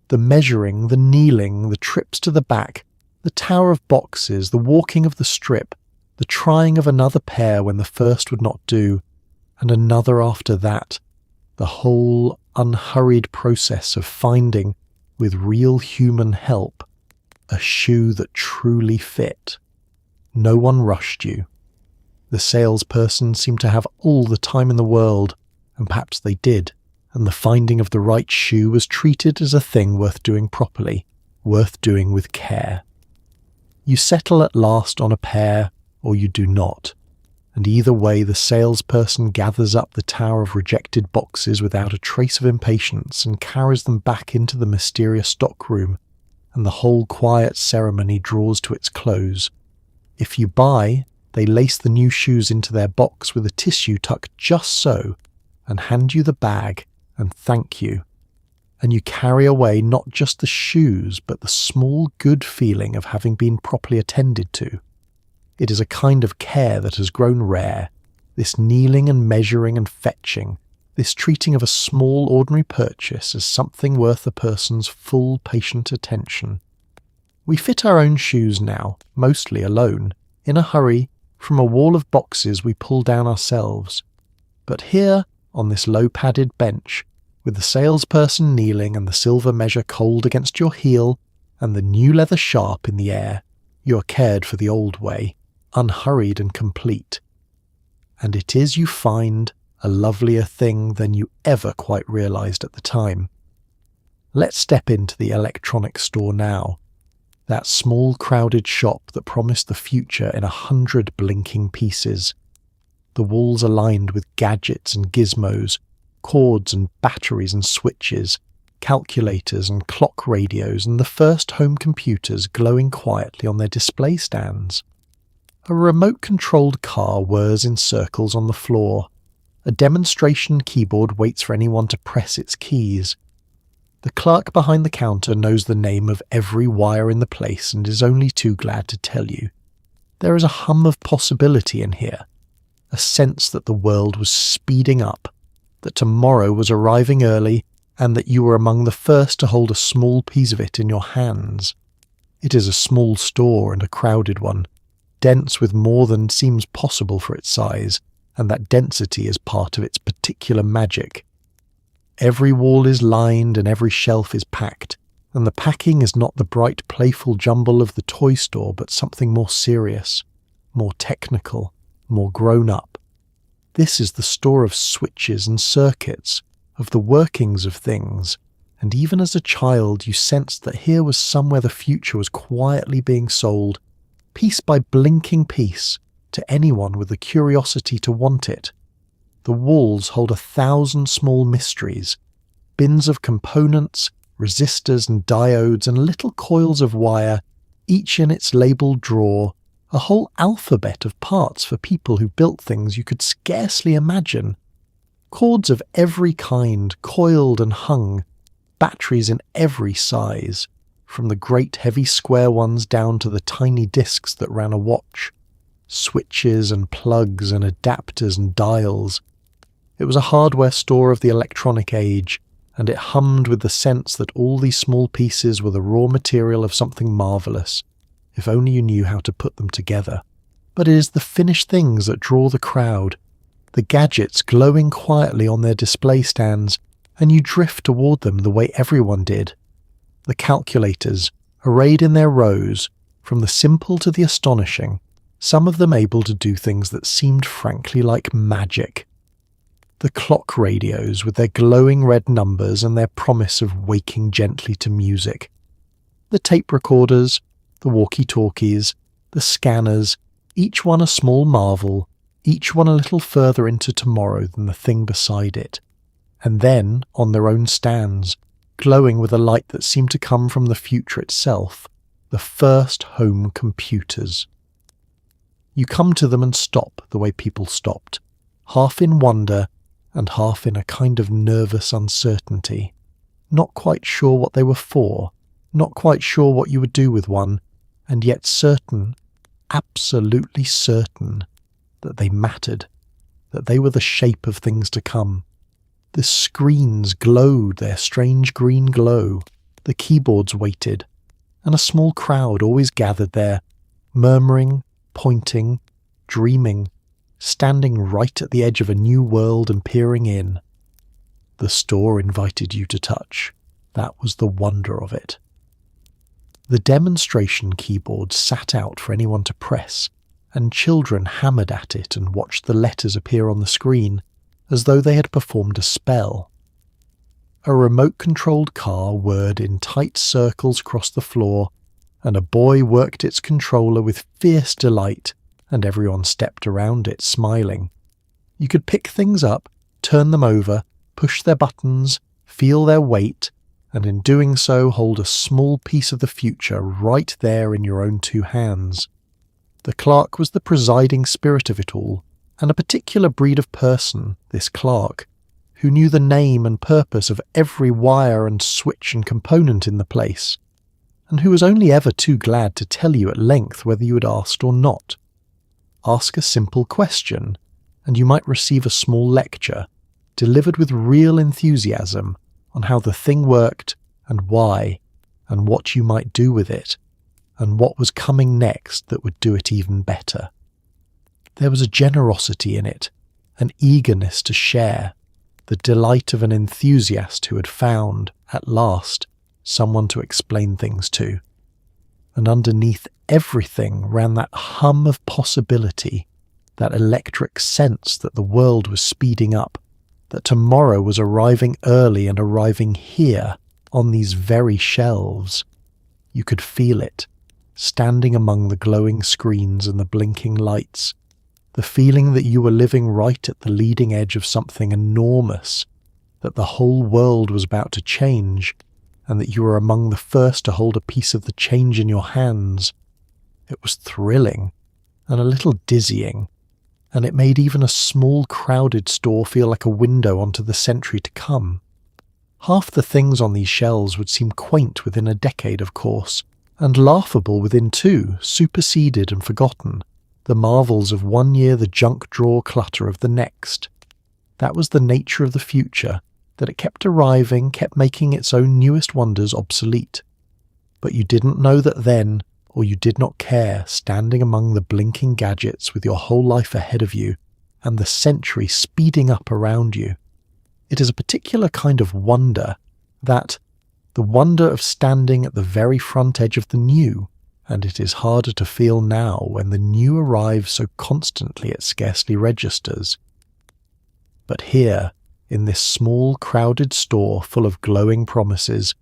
The measuring, the kneeling, the trips to the back, the tower of boxes, the walking of the strip, the trying of another pair when the first would not do, and another after that, the whole unhurried process of finding, with real human help, a shoe that truly fit. No one rushed you. The salesperson seemed to have all the time in the world, and perhaps they did, and the finding of the right shoe was treated as a thing worth doing properly, worth doing with care. You settle at last on a pair, or you do not, and either way the salesperson gathers up the tower of rejected boxes without a trace of impatience and carries them back into the mysterious stockroom, and the whole quiet ceremony draws to its close. If you buy, They lace the new shoes into their box with a tissue tucked just so, and hand you the bag and thank you. And you carry away not just the shoes, but the small good feeling of having been properly attended to. It is a kind of care that has grown rare, this kneeling and measuring and fetching, this treating of a small ordinary purchase as something worth a person's full patient attention. We fit our own shoes now, mostly alone, in a hurry, from a wall of boxes we pull down ourselves. But here, on this low-padded bench, with the salesperson kneeling and the silver measure cold against your heel and the new leather sharp in the air, you are cared for the old way, unhurried and complete. And it is, you find, a lovelier thing than you ever quite realized at the time. Let's step into the electronics store now, that small crowded shop that promised the future in 100 blinking pieces. The walls are lined with gadgets and gizmos, cords and batteries and switches, calculators and clock radios, and the first home computers glowing quietly on their display stands. A remote-controlled car whirs in circles on the floor. A demonstration keyboard waits for anyone to press its keys. The clerk behind the counter knows the name of every wire in the place and is only too glad to tell you. There is a hum of possibility in here, a sense that the world was speeding up, that tomorrow was arriving early, and that you were among the first to hold a small piece of it in your hands. It is a small store and a crowded one, dense with more than seems possible for its size, and that density is part of its particular magic. Every wall is lined and every shelf is packed, and the packing is not the bright, playful jumble of the toy store, but something more serious, more technical, more grown-up. This is the store of switches and circuits, of the workings of things, and even as a child you sensed that here was somewhere the future was quietly being sold, piece by blinking piece, to anyone with the curiosity to want it. The walls hold 1,000 small mysteries, bins of components, resistors and diodes and little coils of wire, each in its labelled drawer, a whole alphabet of parts for people who built things you could scarcely imagine. Cords of every kind, coiled and hung, batteries in every size, from the great heavy square ones down to the tiny discs that ran a watch, switches and plugs and adapters and dials. It was a hardware store of the electronic age, and it hummed with the sense that all these small pieces were the raw material of something marvellous, if only you knew how to put them together. But it is the finished things that draw the crowd, the gadgets glowing quietly on their display stands, and you drift toward them the way everyone did. The calculators, arrayed in their rows, from the simple to the astonishing, some of them able to do things that seemed frankly like magic. The clock radios with their glowing red numbers and their promise of waking gently to music. The tape recorders, the walkie-talkies, the scanners, each one a small marvel, each one a little further into tomorrow than the thing beside it. And then, on their own stands, glowing with a light that seemed to come from the future itself, the first home computers. You come to them and stop the way people stopped, half in wonder and half in a kind of nervous uncertainty, not quite sure what they were for, not quite sure what you would do with one, and yet certain, absolutely certain, that they mattered, that they were the shape of things to come. The screens glowed their strange green glow, the keyboards waited, and a small crowd always gathered there, murmuring, pointing, dreaming, standing right at the edge of a new world and peering in. The store invited you to touch. That was the wonder of it. The demonstration keyboard sat out for anyone to press, and children hammered at it and watched the letters appear on the screen, as though they had performed a spell. A remote-controlled car whirred in tight circles across the floor, and a boy worked its controller with fierce delight, and everyone stepped around it, smiling. You could pick things up, turn them over, push their buttons, feel their weight, and in doing so hold a small piece of the future right there in your own two hands. The clerk was the presiding spirit of it all, and a particular breed of person, this clerk, who knew the name and purpose of every wire and switch and component in the place, and who was only ever too glad to tell you at length whether you had asked or not. Ask a simple question, and you might receive a small lecture, delivered with real enthusiasm, on how the thing worked, and why, and what you might do with it, and what was coming next that would do it even better. There was a generosity in it, an eagerness to share, the delight of an enthusiast who had found, at last, someone to explain things to. And underneath everything ran that hum of possibility, that electric sense that the world was speeding up, that tomorrow was arriving early and arriving here, on these very shelves. You could feel it, standing among the glowing screens and the blinking lights, the feeling that you were living right at the leading edge of something enormous, that the whole world was about to change, and that you were among the first to hold a piece of the change in your hands. It was thrilling, and a little dizzying, and it made even a small crowded store feel like a window onto the century to come. Half the things on these shelves would seem quaint within a decade, of course, and laughable within two, superseded and forgotten, the marvels of one year, the junk drawer clutter of the next. That was the nature of the future, that it kept arriving, kept making its own newest wonders obsolete. But you didn't know that then, or you did not care, standing among the blinking gadgets with your whole life ahead of you, and the century speeding up around you. It is a particular kind of wonder, the wonder of standing at the very front edge of the new, and it is harder to feel now when the new arrives so constantly it scarcely registers. But here, in this small crowded store full of glowing promises,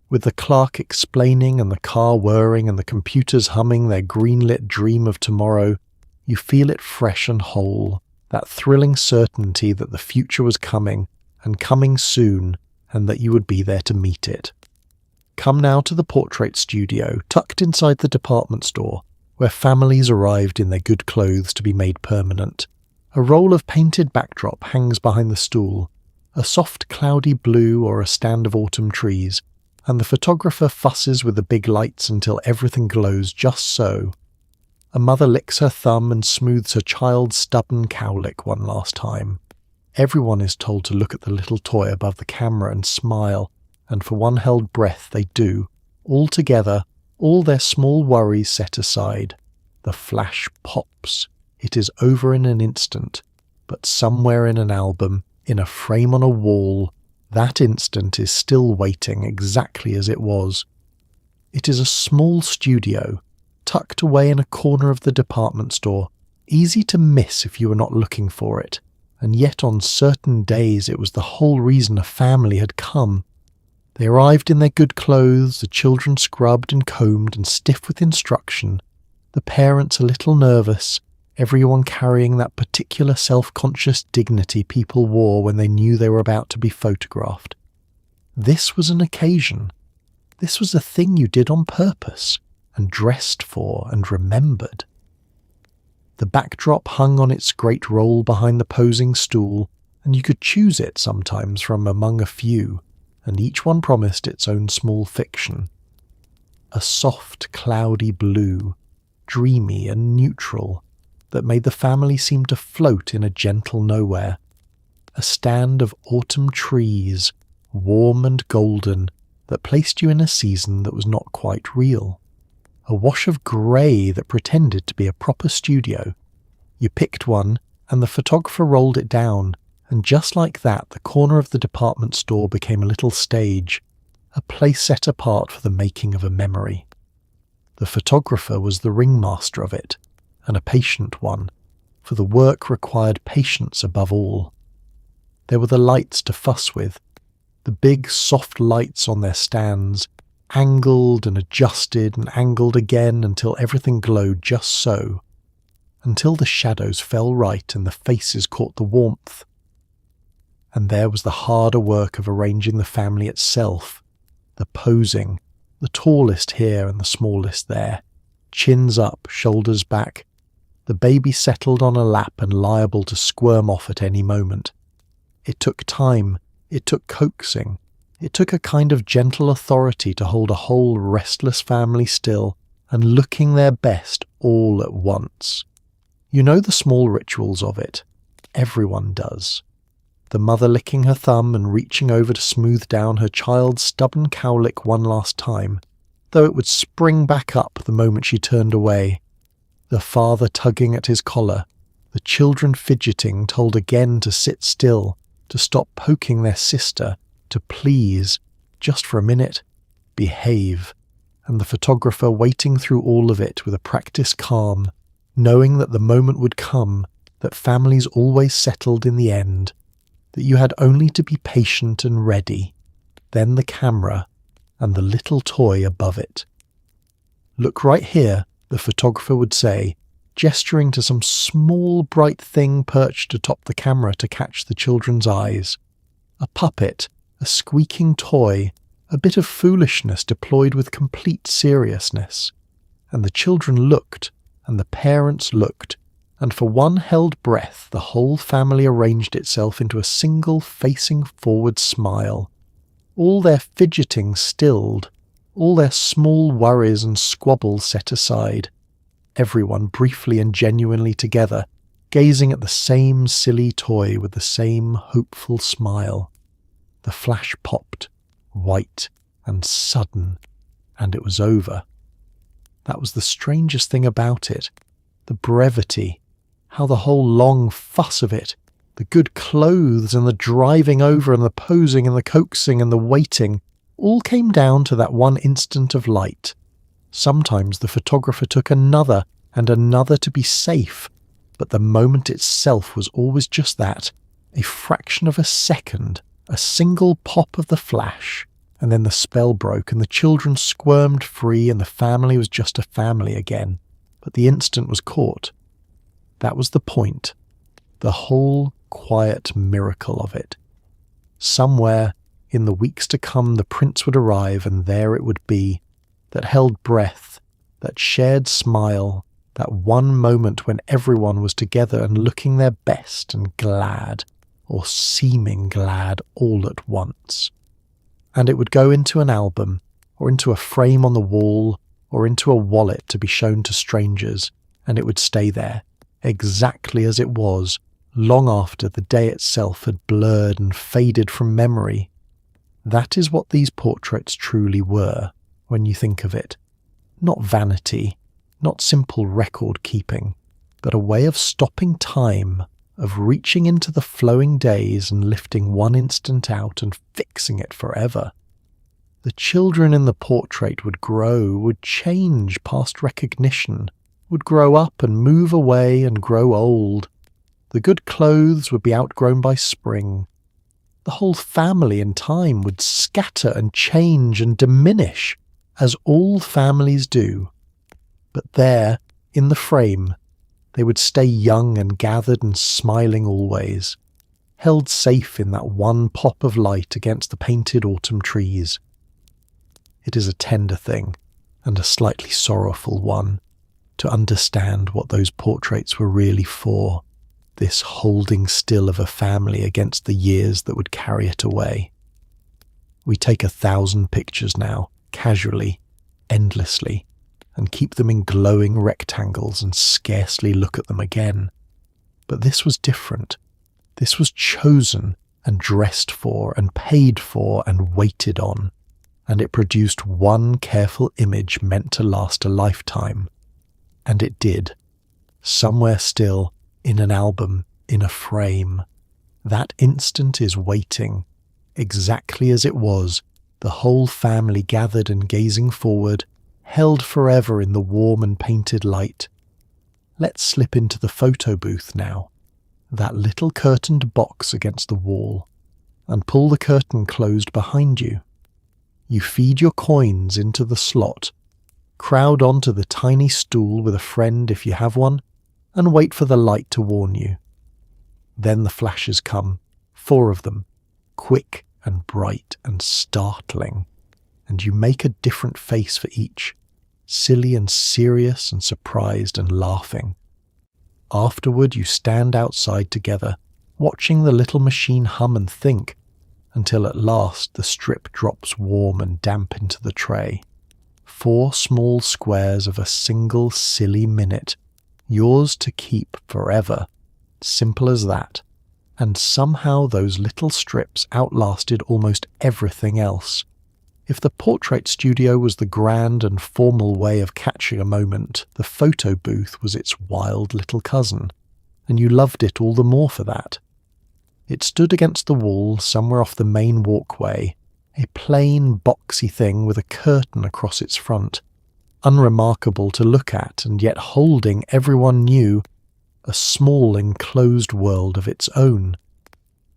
with the clerk explaining and the car whirring and the computers humming their green-lit dream of tomorrow, you feel it fresh and whole, that thrilling certainty that the future was coming, and coming soon, and that you would be there to meet it. Come now to the portrait studio, tucked inside the department store, where families arrived in their good clothes to be made permanent. A roll of painted backdrop hangs behind the stool, a soft cloudy blue or a stand of autumn trees, and the photographer fusses with the big lights until everything glows just so. A mother licks her thumb and smooths her child's stubborn cowlick one last time. Everyone is told to look at the little toy above the camera and smile, and for one held breath they do, all together, all their small worries set aside. The flash pops. It is over in an instant, but somewhere in an album, in a frame on a wall, that instant is still waiting exactly as it was. It is a small studio, tucked away in a corner of the department store, easy to miss if you were not looking for it, and yet on certain days it was the whole reason a family had come. They arrived in their good clothes, the children scrubbed and combed and stiff with instruction, the parents a little nervous, everyone carrying that particular self-conscious dignity people wore when they knew they were about to be photographed. This was an occasion. This was a thing you did on purpose, and dressed for and remembered. The backdrop hung on its great roll behind the posing stool, and you could choose it sometimes from among a few, and each one promised its own small fiction. A soft, cloudy blue, dreamy and neutral, that made the family seem to float in a gentle nowhere. A stand of autumn trees, warm and golden, that placed you in a season that was not quite real. A wash of grey that pretended to be a proper studio. You picked one, and the photographer rolled it down, and just like that the corner of the department store became a little stage, a place set apart for the making of a memory. The photographer was the ringmaster of it, and a patient one, for the work required patience above all. There were the lights to fuss with, the big soft lights on their stands, angled and adjusted and angled again until everything glowed just so, until the shadows fell right and the faces caught the warmth. And there was the harder work of arranging the family itself, the posing, the tallest here and the smallest there, chins up, shoulders back, the baby settled on a lap and liable to squirm off at any moment. It took time, it took coaxing, it took a kind of gentle authority to hold a whole restless family still and looking their best all at once. You know the small rituals of it. Everyone does. The mother licking her thumb and reaching over to smooth down her child's stubborn cowlick one last time, though it would spring back up the moment she turned away. The father tugging at his collar, the children fidgeting, told again to sit still, to stop poking their sister, to please, just for a minute, behave, and the photographer waiting through all of it with a practiced calm, knowing that the moment would come, that families always settled in the end, that you had only to be patient and ready, then the camera and the little toy above it. "Look right here," the photographer would say, gesturing to some small bright thing perched atop the camera to catch the children's eyes. A puppet, a squeaking toy, a bit of foolishness deployed with complete seriousness. And the children looked, and the parents looked, and for one held breath the whole family arranged itself into a single facing forward smile. All their fidgeting stilled, all their small worries and squabbles set aside, everyone briefly and genuinely together, gazing at the same silly toy with the same hopeful smile. The flash popped, white and sudden, and it was over. That was the strangest thing about it, the brevity, how the whole long fuss of it, the good clothes and the driving over and the posing and the coaxing and the waiting, all came down to that one instant of light. Sometimes the photographer took another and another to be safe, but the moment itself was always just that, a fraction of a second, a single pop of the flash, and then the spell broke and the children squirmed free and the family was just a family again. But the instant was caught. That was the point, the whole quiet miracle of it. Somewhere in the weeks to come the prince would arrive, and there it would be, that held breath, that shared smile, that one moment when everyone was together and looking their best and glad, or seeming glad all at once. And it would go into an album, or into a frame on the wall, or into a wallet to be shown to strangers, and it would stay there, exactly as it was, long after the day itself had blurred and faded from memory. That is what these portraits truly were, when you think of it. Not vanity, not simple record-keeping, but a way of stopping time, of reaching into the flowing days and lifting one instant out and fixing it forever. The children in the portrait would grow, would change past recognition, would grow up and move away and grow old. The good clothes would be outgrown by spring. The whole family in time would scatter and change and diminish, as all families do. But there, in the frame, they would stay young and gathered and smiling always, held safe in that one pop of light against the painted autumn trees. It is a tender thing, and a slightly sorrowful one, to understand what those portraits were really for, this holding still of a family against the years that would carry it away. We take 1,000 pictures now, casually, endlessly, and keep them in glowing rectangles and scarcely look at them again. But this was different. This was chosen and dressed for and paid for and waited on, and it produced one careful image meant to last a lifetime. And it did. Somewhere still, in an album, in a frame. That instant is waiting, exactly as it was, the whole family gathered and gazing forward, held forever in the warm and painted light. Let's slip into the photo booth now, that little curtained box against the wall, and pull the curtain closed behind you. You feed your coins into the slot, crowd onto the tiny stool with a friend if you have one, and wait for the light to warn you. Then the flashes come, 4 of them, quick and bright and startling, and you make a different face for each, silly and serious and surprised and laughing. Afterward, you stand outside together, watching the little machine hum and think, until at last the strip drops warm and damp into the tray. 4 small squares of a single silly minute, yours to keep forever. Simple as that. And somehow those little strips outlasted almost everything else. If the portrait studio was the grand and formal way of catching a moment, the photo booth was its wild little cousin, and you loved it all the more for that. It stood against the wall somewhere off the main walkway, a plain, boxy thing with a curtain across its front, unremarkable to look at and yet holding, everyone knew, a small enclosed world of its own.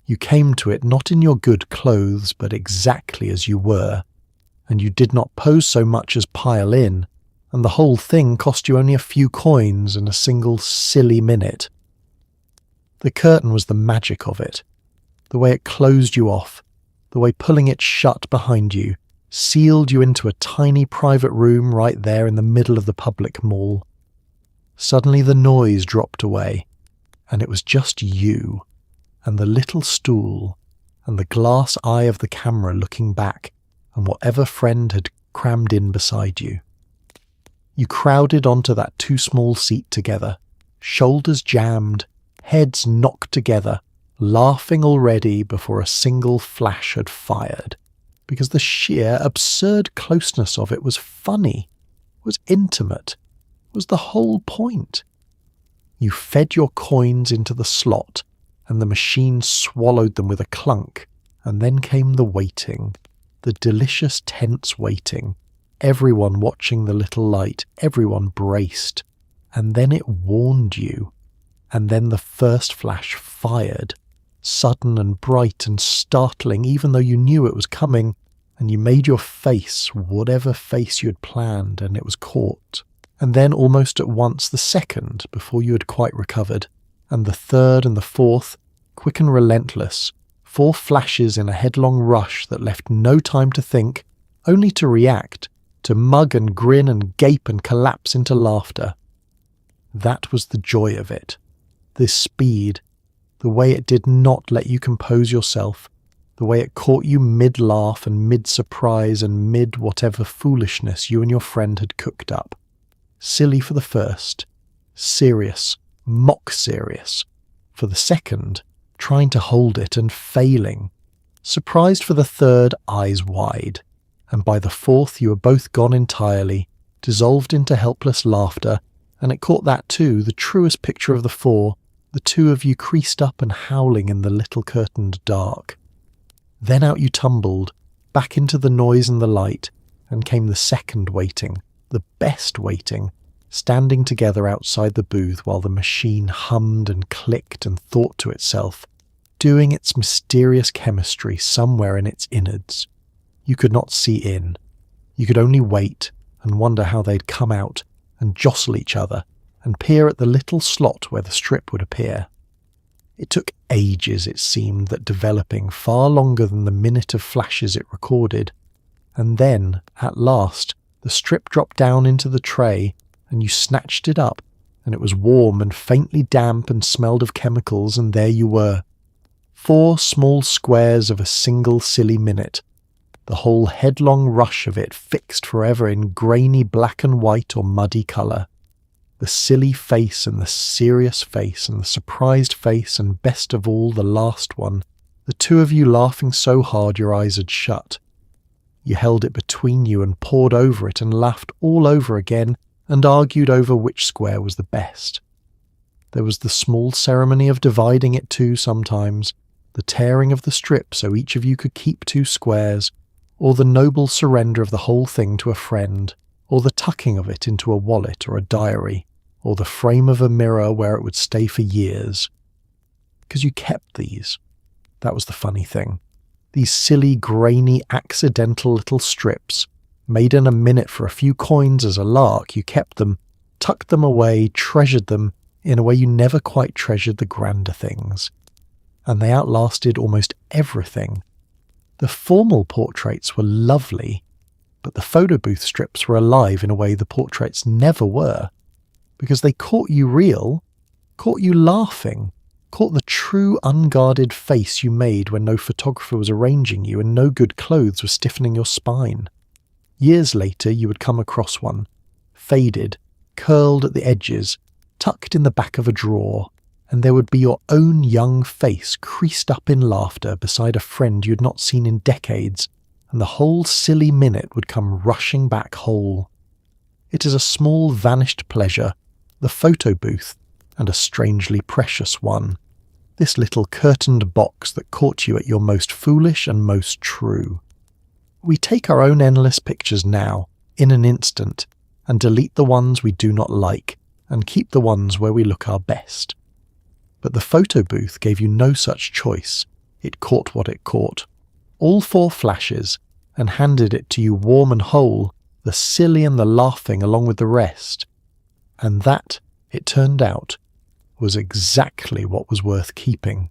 You came to it not in your good clothes, but exactly as you were, and you did not pose so much as pile in, and the whole thing cost you only a few coins and a single silly minute. The curtain was the magic of it, the way it closed you off, the way pulling it shut behind you sealed you into a tiny private room right there in the middle of the public mall. Suddenly the noise dropped away, and it was just you, and the little stool, and the glass eye of the camera looking back, and whatever friend had crammed in beside you. You crowded onto that too small seat together, shoulders jammed, heads knocked together, laughing already before a single flash had fired, because the sheer absurd closeness of it was funny, was intimate, was the whole point. You fed your coins into the slot, and the machine swallowed them with a clunk, and then came the waiting, the delicious tense waiting, everyone watching the little light, everyone braced, and then it warned you, and then the first flash fired, sudden and bright and startling even though you knew it was coming, and you made your face, whatever face you had planned, and it was caught. And then almost at once the second, before you had quite recovered, and the third and the fourth, quick and relentless, 4 flashes in a headlong rush that left no time to think, only to react, to mug and grin and gape and collapse into laughter. That was the joy of it. This speed, the way it did not let you compose yourself, the way it caught you mid-laugh and mid-surprise and mid-whatever foolishness you and your friend had cooked up. Silly for the first, serious, mock-serious, for the second, trying to hold it and failing, surprised for the third, eyes wide, and by the fourth you were both gone entirely, dissolved into helpless laughter, and it caught that too, the truest picture of the 4, the 2 of you creased up and howling in the little curtained dark. Then out you tumbled, back into the noise and the light, and came the second waiting, the best waiting, standing together outside the booth while the machine hummed and clicked and thought to itself, doing its mysterious chemistry somewhere in its innards. You could not see in. You could only wait and wonder how they'd come out and jostle each other and peer at the little slot where the strip would appear. It took ages, it seemed, that developing, far longer than the minute of flashes it recorded, and then, at last, the strip dropped down into the tray, and you snatched it up, and it was warm and faintly damp and smelled of chemicals, and there you were. 4 small squares of a single silly minute, the whole headlong rush of it fixed forever in grainy black and white or muddy colour. The silly face and the serious face and the surprised face and best of all the last one, the 2 of you laughing so hard your eyes had shut. You held it between you and pored over it and laughed all over again and argued over which square was the best. There was the small ceremony of dividing it too sometimes, the tearing of the strip so each of you could keep 2 squares, or the noble surrender of the whole thing to a friend, or the tucking of it into a wallet or a diary, or the frame of a mirror where it would stay for years. Because you kept these. That was the funny thing. These silly, grainy, accidental little strips, made in a minute for a few coins as a lark, you kept them, tucked them away, treasured them, in a way you never quite treasured the grander things. And they outlasted almost everything. The formal portraits were lovely, But the photo booth strips were alive in a way the portraits never were, because they caught you real, caught you laughing, caught the true unguarded face you made when no photographer was arranging you and no good clothes were stiffening your spine. Years later you would come across one, faded, curled at the edges, tucked in the back of a drawer, and there would be your own young face creased up in laughter beside a friend you had not seen in decades, and the whole silly minute would come rushing back whole. It is a small vanished pleasure, the photo booth, and a strangely precious one. This little curtained box that caught you at your most foolish and most true. We take our own endless pictures now, in an instant, and delete the ones we do not like, and keep the ones where we look our best. But the photo booth gave you no such choice. It caught what it caught, all 4 flashes, and handed it to you warm and whole, the silly and the laughing along with the rest. And that, it turned out, was exactly what was worth keeping.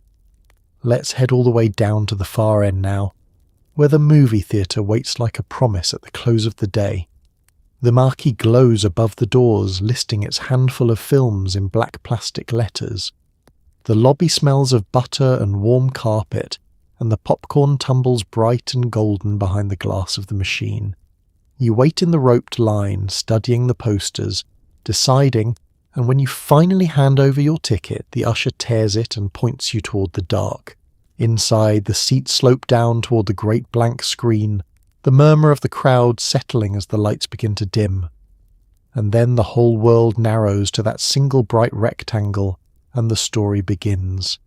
Let's head all the way down to the far end now, where the movie theatre waits like a promise at the close of the day. The marquee glows above the doors, listing its handful of films in black plastic letters. The lobby smells of butter and warm carpet, and the popcorn tumbles bright and golden behind the glass of the machine. You wait in the roped line, studying the posters, deciding, and when you finally hand over your ticket, the usher tears it and points you toward the dark. Inside, the seats slope down toward the great blank screen, the murmur of the crowd settling as the lights begin to dim. And then the whole world narrows to that single bright rectangle, and the story begins.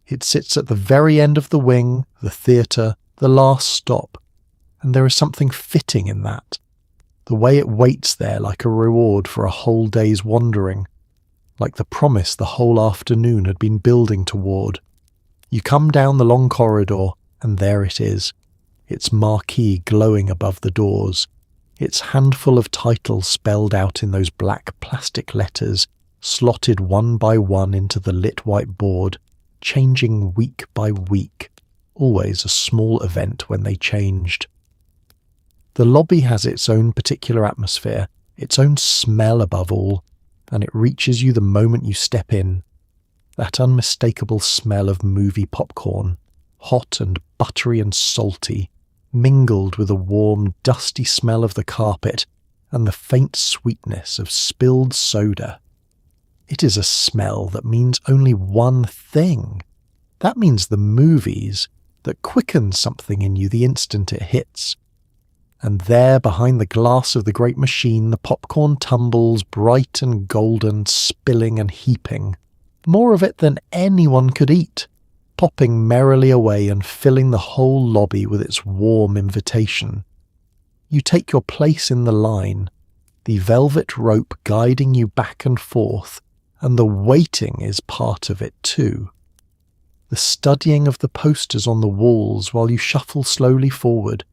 It sits at the very end of the wing, the theatre, the last stop, and there is something fitting in that. The way it waits there like a reward for a whole day's wandering, like the promise the whole afternoon had been building toward. You come down the long corridor, and there it is, its marquee glowing above the doors, its handful of titles spelled out in those black plastic letters, slotted one by one into the lit white board, changing week by week, always a small event when they changed. The lobby has its own particular atmosphere, its own smell above all, and it reaches you the moment you step in. That unmistakable smell of movie popcorn, hot and buttery and salty, mingled with a warm, dusty smell of the carpet and the faint sweetness of spilled soda. It is a smell that means only one thing. That means the movies, that quickens something in you the instant it hits. And there, behind the glass of the great machine, the popcorn tumbles, bright and golden, spilling and heaping. More of it than anyone could eat, popping merrily away and filling the whole lobby with its warm invitation. You take your place in the line, the velvet rope guiding you back and forth, and the waiting is part of it too. The studying of the posters on the walls while you shuffle slowly forward,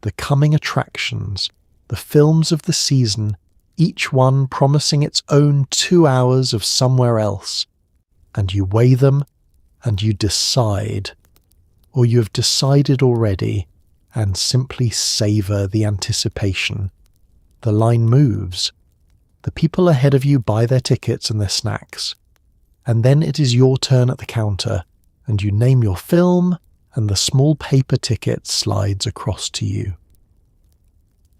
the coming attractions, the films of the season, each one promising its own 2 hours of somewhere else, and you weigh them and you decide, or you have decided already, and simply savour the anticipation. The line moves. The people ahead of you buy their tickets and their snacks, and then it is your turn at the counter, and you name your film, and the small paper ticket slides across to you.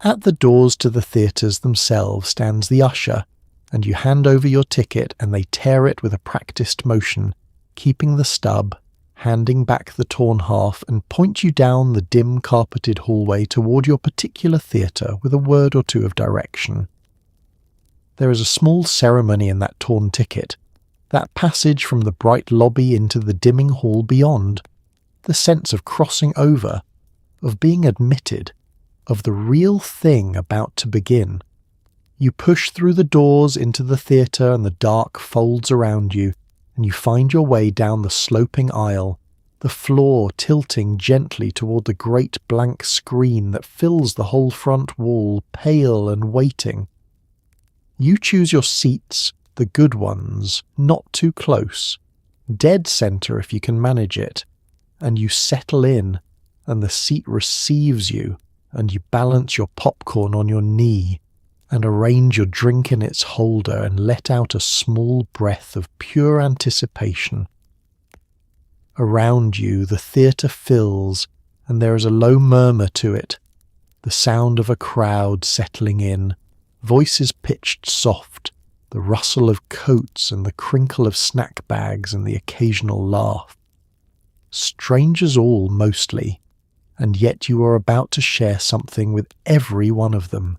At the doors to the theatres themselves stands the usher, and you hand over your ticket and they tear it with a practised motion, keeping the stub, handing back the torn half, and point you down the dim carpeted hallway toward your particular theatre with a word or two of direction. There is a small ceremony in that torn ticket, that passage from the bright lobby into the dimming hall beyond, the sense of crossing over, of being admitted, of the real thing about to begin. You push through the doors into the theatre and the dark folds around you, and you find your way down the sloping aisle, the floor tilting gently toward the great blank screen that fills the whole front wall, pale and waiting. You choose your seats, the good ones, not too close, dead centre if you can manage it, and you settle in, and the seat receives you, and you balance your popcorn on your knee and arrange your drink in its holder and let out a small breath of pure anticipation. Around you, the theatre fills, and there is a low murmur to it, the sound of a crowd settling in, voices pitched soft, the rustle of coats and the crinkle of snack bags and the occasional laugh. Strangers all, mostly, and yet you are about to share something with every one of them,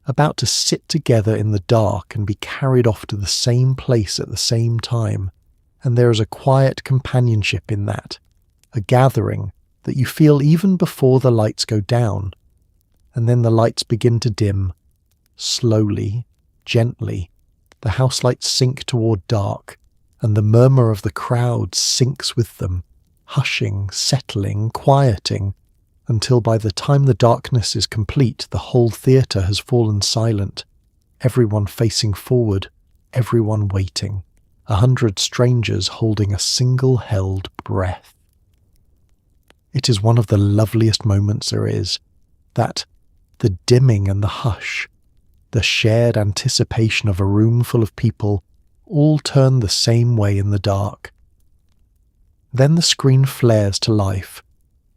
about to sit together in the dark and be carried off to the same place at the same time, and there is a quiet companionship in that, a gathering that you feel even before the lights go down, and then the lights begin to dim, slowly, gently, the house lights sink toward dark, and the murmur of the crowd sinks with them, hushing, settling, quieting, until by the time the darkness is complete, the whole theatre has fallen silent, everyone facing forward, everyone waiting, 100 strangers holding a single held breath. It is one of the loveliest moments there is, that the dimming and the hush, the shared anticipation of a room full of people, all turn the same way in the dark. Then the screen flares to life,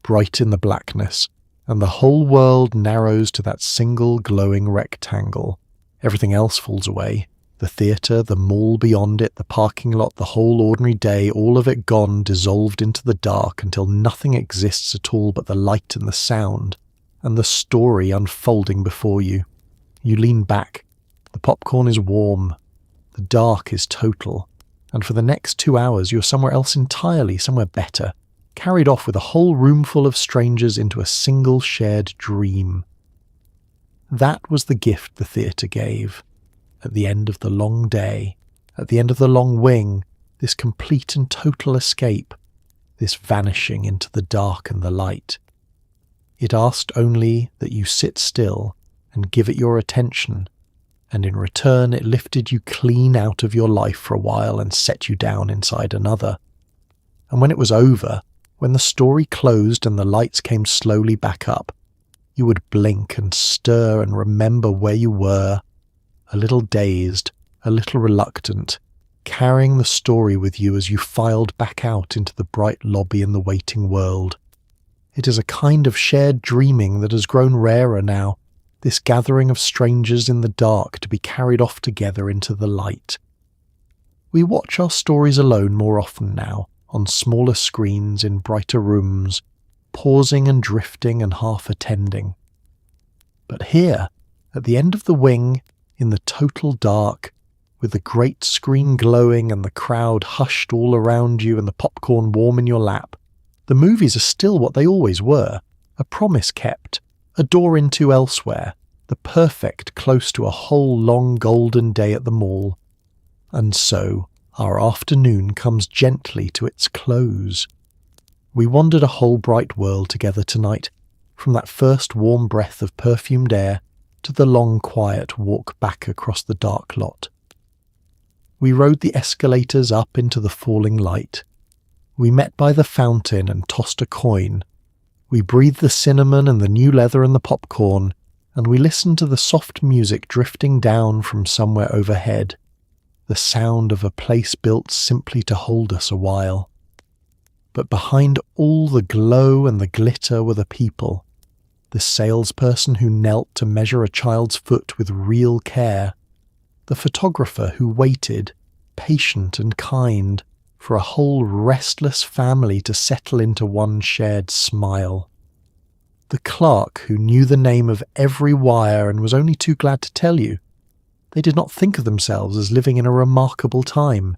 bright in the blackness, and the whole world narrows to that single glowing rectangle. Everything else falls away. The theatre, the mall beyond it, the parking lot, the whole ordinary day, all of it gone, dissolved into the dark until nothing exists at all but the light and the sound, and the story unfolding before you. You lean back. The popcorn is warm. The dark is total. And for the next 2 hours you're somewhere else entirely, somewhere better, carried off with a whole roomful of strangers into a single shared dream. That was the gift the theatre gave. At the end of the long day, at the end of the long wing, this complete and total escape, this vanishing into the dark and the light. It asked only that you sit still and give it your attention, and in return it lifted you clean out of your life for a while and set you down inside another. And when it was over, when the story closed and the lights came slowly back up, you would blink and stir and remember where you were, a little dazed, a little reluctant, carrying the story with you as you filed back out into the bright lobby and the waiting world. It is a kind of shared dreaming that has grown rarer now, this gathering of strangers in the dark to be carried off together into the light. We watch our stories alone more often now, on smaller screens in brighter rooms, pausing and drifting and half attending. But here, at the end of the wing, in the total dark, with the great screen glowing and the crowd hushed all around you and the popcorn warm in your lap, the movies are still what they always were, a promise kept, a door into elsewhere, the perfect close to a whole long golden day at the mall. And so, our afternoon comes gently to its close. We wandered a whole bright world together tonight, from that first warm breath of perfumed air to the long quiet walk back across the dark lot. We rode the escalators up into the falling light. We met by the fountain and tossed a coin. We breathed the cinnamon and the new leather and the popcorn, and we listened to the soft music drifting down from somewhere overhead, the sound of a place built simply to hold us a while. But behind all the glow and the glitter were the people, the salesperson who knelt to measure a child's foot with real care, the photographer who waited, patient and kind, for a whole restless family to settle into one shared smile, the clerk who knew the name of every wire and was only too glad to tell you. They did not think of themselves as living in a remarkable time.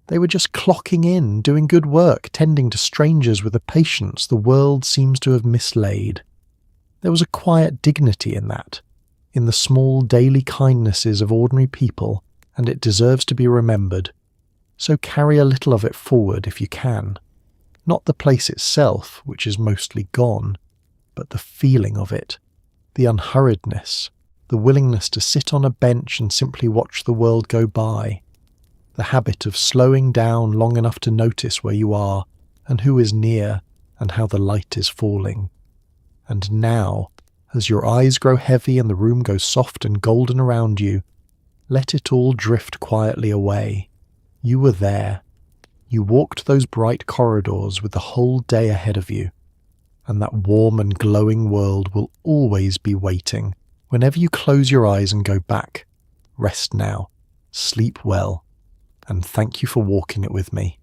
They were just clocking in, doing good work, tending to strangers with a patience the world seems to have mislaid. There was a quiet dignity in that, in the small daily kindnesses of ordinary people, and it deserves to be remembered. So carry a little of it forward if you can. Not the place itself, which is mostly gone, but the feeling of it, the unhurriedness, the willingness to sit on a bench and simply watch the world go by, the habit of slowing down long enough to notice where you are and who is near and how the light is falling. And now, As your eyes grow heavy and the room goes soft and golden around you, let it all drift quietly away. You were there. You walked those bright corridors with the whole day ahead of you, and that warm and glowing world will always be waiting. Whenever you close your eyes and go back, rest now, sleep well, and thank you for walking it with me.